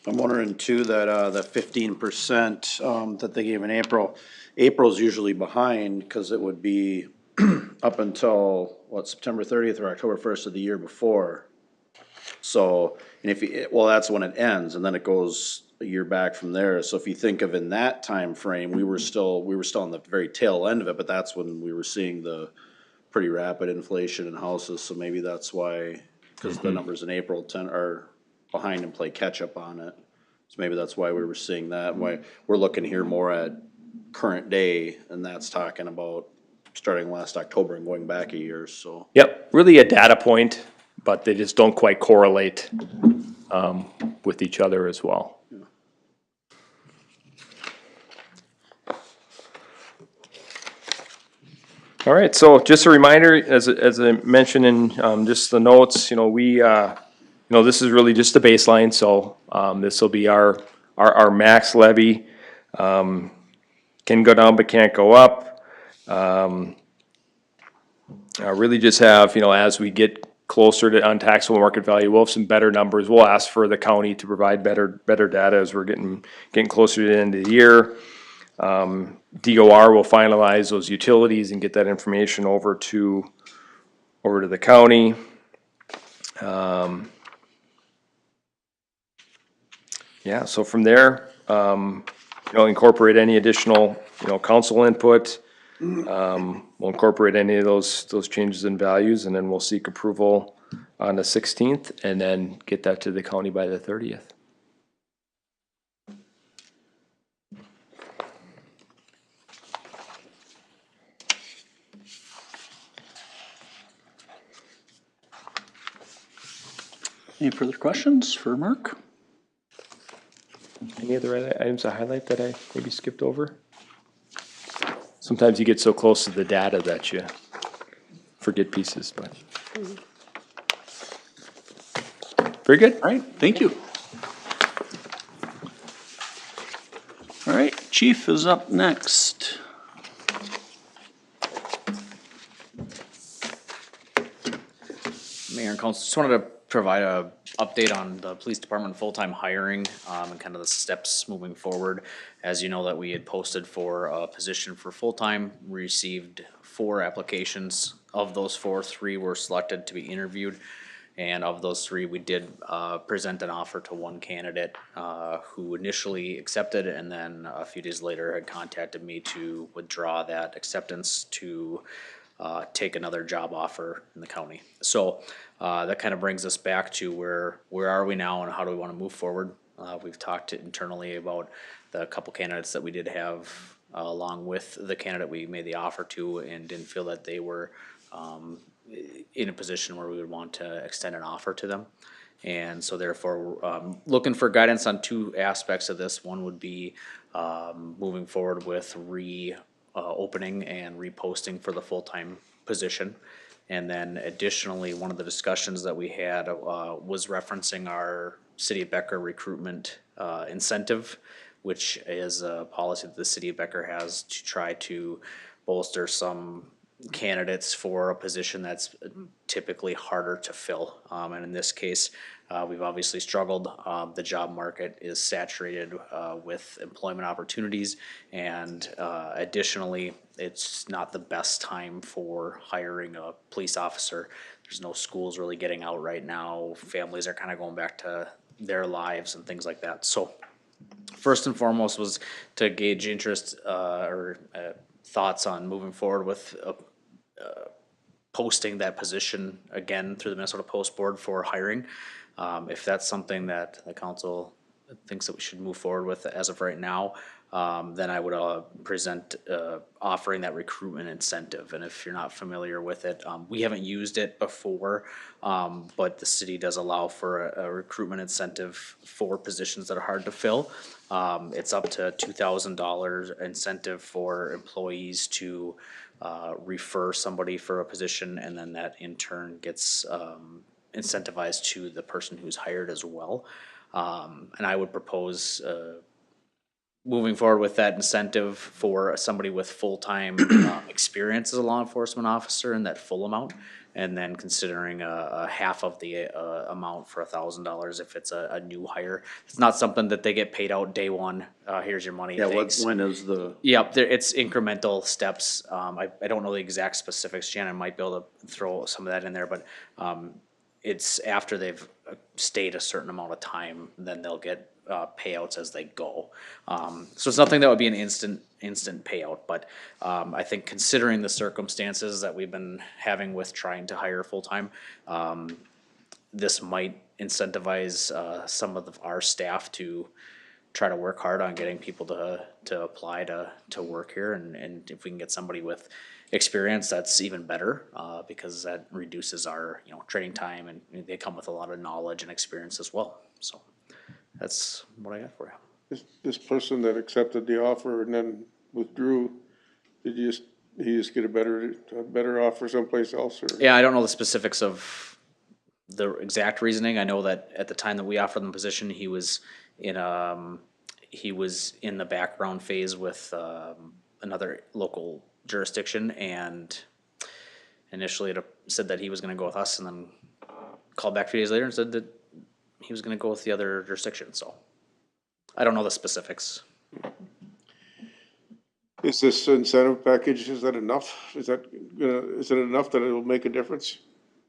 I'm wondering too that, the 15%, that they gave in April, April's usually behind, because it would be up until, what, September 30th or October 1st of the year before. So, and if you, well, that's when it ends, and then it goes a year back from there. So if you think of in that time frame, we were still on the very tail end of it, but that's when we were seeing the pretty rapid inflation in houses. So maybe that's why, because the numbers in April are behind and play catch up on it. So maybe that's why we were seeing that. Why we're looking here more at current day, and that's talking about starting last October and going back a year. So Yep, really a data point, but they just don't quite correlate with each other as well. All right, so just a reminder, as I mentioned in just the notes, you know, we, you know, this is really just the baseline, so this will be our max levy. Can go down but can't go up. Really just have, you know, as we get closer to untaxable market value, we'll have some better numbers. We'll ask for the county to provide better data as we're getting closer to the end of the year. DOR will finalize those utilities and get that information over to the county. Yeah, so from there, incorporate any additional, council input. We'll incorporate any of those changes in values, and then we'll seek approval on the 16th, and then get that to the county by the 30th. Any further questions for Mark? Any other items to highlight that I maybe skipped over? Sometimes you get so close to the data that you forget pieces, but. Very good. All right, thank you. All right, Chief is up next. Mayor and Council, just wanted to provide a update on the police department full-time hiring, and kind of the steps moving forward. As you know, that we had posted for a position for full-time, received 4 applications. Of those 4, 3 were selected to be interviewed. And of those 3, we did present an offer to one candidate who initially accepted, and then a few days later had contacted me to withdraw that acceptance to take another job offer in the county. So that kind of brings us back to where are we now and how do we want to move forward. We've talked internally about the couple candidates that we did have along with the candidate we made the offer to, and didn't feel that they were in a position where we would want to extend an offer to them. And so therefore, looking for guidance on 2 aspects of this. One would be moving forward with opening and reposting for the full-time position. And then additionally, one of the discussions that we had was referencing our City of Becker recruitment incentive, which is a policy that the City of Becker has to try to bolster some candidates for a position that's typically harder to fill. And in this case, we've obviously struggled. The job market is saturated with employment opportunities, and additionally, it's not the best time for hiring a police officer. There's no schools really getting out right now. Families are kind of going back to their lives and things like that. So first and foremost was to gauge interest or thoughts on moving forward with posting that position again through the Minnesota Post Board for hiring. If that's something that the council thinks that we should move forward with as of right now, then I would present offering that recruitment incentive. And if you're not familiar with it, we haven't used it before, but the city does allow for a recruitment incentive for positions that are hard to fill. It's up to $2,000 incentive for employees to refer somebody for a position, and then that in turn gets incentivized to the person who's hired as well. And I would propose moving forward with that incentive for somebody with full-time experience as a law enforcement officer in that full amount, and then considering a half of the amount for $1,000 if it's a new hire. It's not something that they get paid out day one. Here's your money. Yeah, thanks. when is the? Yep, it's incremental steps. I don't know the exact specifics. Shannon might be able to throw some of that in there, but it's after they've stayed a certain amount of time, then they'll get payouts as they go. So it's nothing that would be an instant payout, but I think considering the circumstances that we've been having with trying to hire full-time, this might incentivize some of our staff to try to work hard on getting people to apply to work here, and if we can get somebody with experience, that's even better, because that reduces our training time, and they come with a lot of knowledge and experience as well. So that's what I got for you. This person that accepted the offer and then withdrew, did he just get a better offer someplace else, or? Yeah, I don't know the specifics of the exact reasoning. I know that at the time that we offered him the position, he was in the background phase with another local jurisdiction, and initially it said that he was going to go with us, and then called back 3 days later and said that he was going to go with the other jurisdiction. So I don't know the specifics. Is this incentive package, is that enough? Is it enough that it'll make a difference?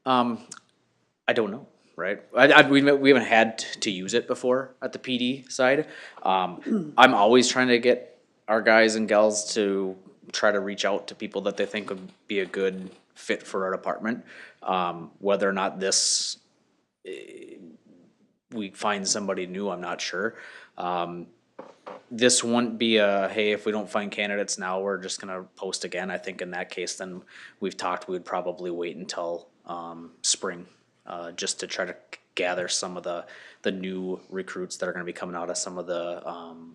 I don't know. right? We haven't had to use it before at the PD side. I'm always trying to get our guys and gals to try to reach out to people that they think would be a good fit for our department. Whether or not we find somebody new, I'm not sure. This wouldn't be hey, if we don't find candidates now, we're just gonna post again. I think in that case, then we've talked, we would probably wait until, spring, just to try to gather some of the new recruits that are gonna be coming out of some of the,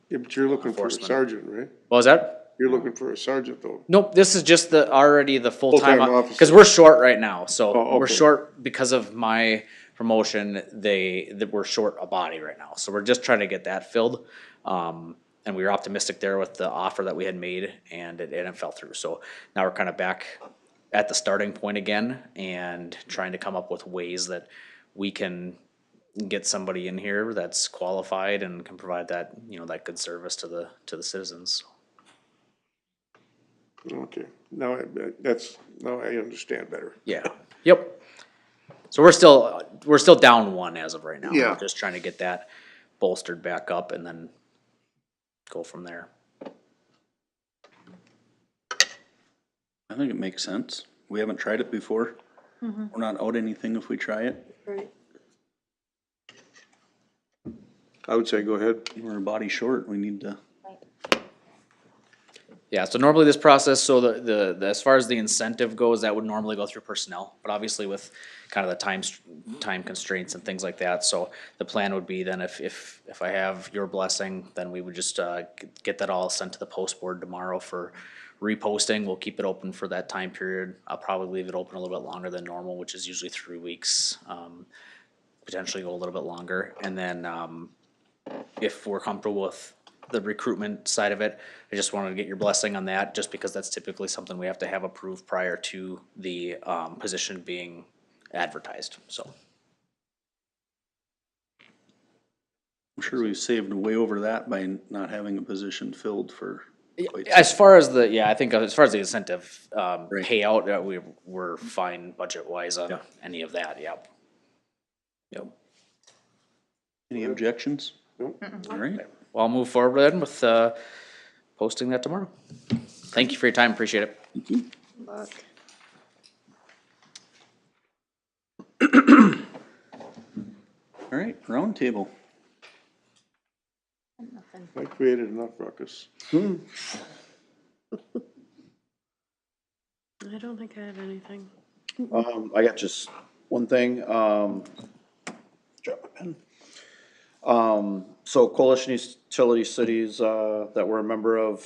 Yeah, but you're looking for a enforcement. sergeant, right? What was that? You're looking for a sergeant though. Nope, this is just already the full-time, Full-time officer. cause we're short right now, so Oh, we're okay. short because of my promotion, that we're short a body right now, so we're just trying to get that filled. And we were optimistic there with the offer that we had made, and it fell through, so now we're kinda back at the starting point again, and trying to come up with ways that we can get somebody in here that's qualified and can provide that, that good service to the citizens. Okay, now I understand better. Yeah, yep. So we're still down one as of right now. Yeah. We're just trying to get that bolstered back up and then go from there. I think it makes sense. We haven't tried it before. We're not out anything if we try it. Right. I would say go ahead. We're a body short, we need to. Yeah, so normally this process, so the as far as the incentive goes, that would normally go through personnel, but obviously with kind of the time constraints and things like that, so the plan would be then if I have your blessing, then we would just, get that all sent to the post board tomorrow for reposting. We'll keep it open for that time period. I'll probably leave it open a little bit longer than normal, which is usually 3 weeks, potentially go a little bit longer, and then, if we're comfortable with the recruitment side of it, I just wanted to get your blessing on that, just because that's typically something we have to have approved prior to the, position being advertised, so. I'm sure we've saved way over that by not having a position filled for quite some. As far as I think as far as the incentive, Right. payout, we're fine budget-wise on any of that, yep. Yep. Any objections? Nope. All right. Well, I'll move forward then with, posting that tomorrow. Thank you for your time, appreciate it. Look. All right, round table. I created enough ruckus. I don't think I have anything. I got just one thing, drop my pen. So Coalition Utility Cities, that we're a member of,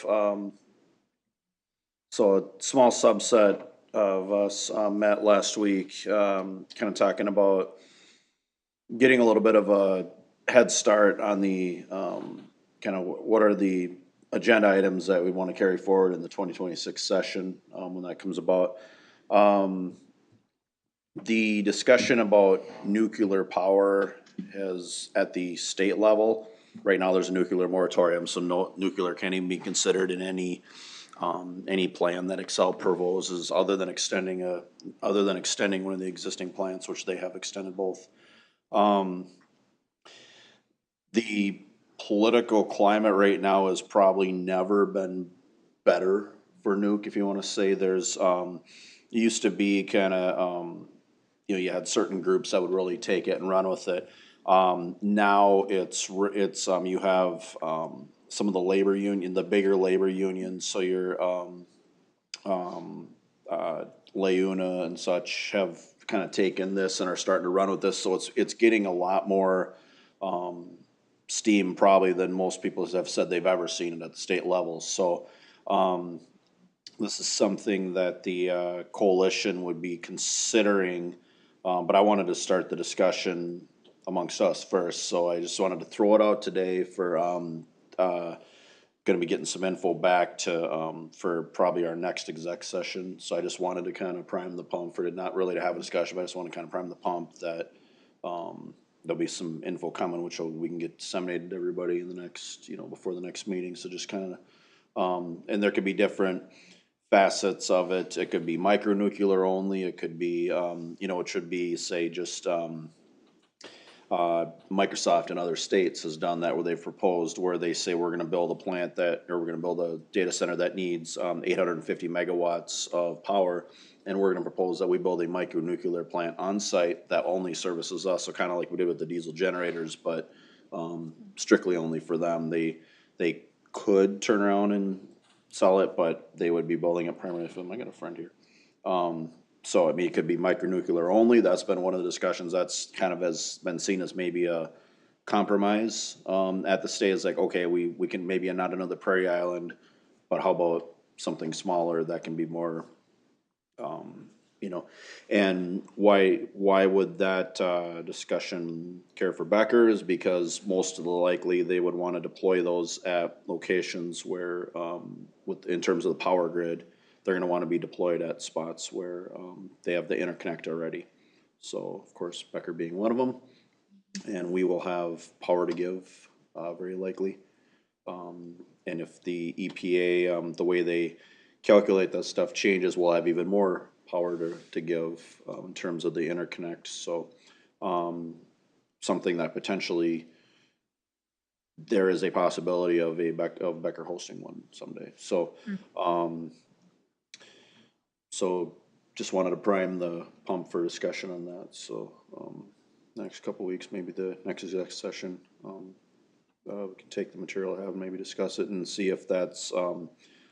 so a small subset of us, met last week, kind of talking about getting a little bit of a head start on the, kind of what are the agenda items that we want to carry forward in the 2026 session, when that comes about. The discussion about nuclear power is at the state level. Right now, there's a nuclear moratorium, so no nuclear can't even be considered in any plan that Excel proposes, other than extending one of the existing plants, which they have extended both. The political climate right now has probably never been better for nuke, if you wanna say. There's, it used to be kinda, you had certain groups that would really take it and run with it. Now it's, you have, some of the bigger labor unions, so your, Leuna and such have kinda taken this and are starting to run with this, so it's getting a lot more, steam probably than most people have said they've ever seen it at the state level, so, this is something that the, coalition would be considering, but I wanted to start the discussion amongst us first, so I just wanted to throw it out today for, gonna be getting some info back to, for probably our next exec session, so I just wanted to kind of prime the pump for it, not really to have a discussion, but I just want to kind of prime the pump that, there'll be some info coming, which we can get disseminated to everybody in the next, before the next meeting, so just kind of, and there could be different facets of it. It could be micronuclear only, it could be, it should be, say, just, Microsoft in other states has done that, where they've proposed, where they say, we're gonna build a plant that, or we're gonna build a data center that needs, 850 megawatts of power. And we're gonna propose that we build a micronuclear plant on site that only services us, so kinda like we did with the diesel generators, but, strictly only for them. They could turn around and sell it, but they would be building it primarily for them. I got a friend here. So, I mean, it could be micronuclear only. That's been one of the discussions. That's kind of has been seen as maybe a compromise, at the state. It's like, okay, we can maybe not another Prairie Island, but how about something smaller that can be more, you know, and why would that, discussion care for Becker is because most of the likely they would wanna deploy those at locations where, in terms of the power grid, they're gonna wanna be deployed at spots where, they have the interconnect already. So, of course, Becker being one of them, and we will have power to give, very likely. And if the EPA, the way they calculate that stuff changes, we'll have even more power to give, in terms of the interconnect, so, something that potentially there is a possibility of of Becker hosting one someday, so, so just wanted to prime the pump for discussion on that, so, next couple weeks, maybe the next exec session, we can take the material I have, maybe discuss it and see if that's,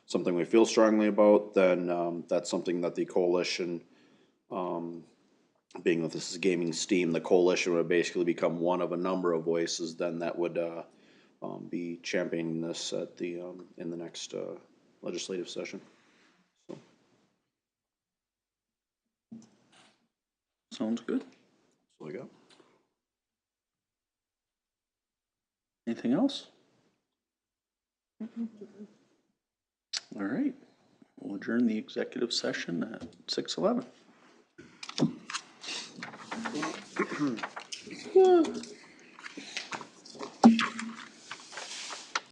something we feel strongly about, then, that's something that the coalition, being that this is gaming Steam, the coalition would basically become one of a number of voices then that would, be championing this at the, in the next, legislative session. So. Sounds good. That's all I got. Anything else? All right, we'll adjourn the executive session at 6:11.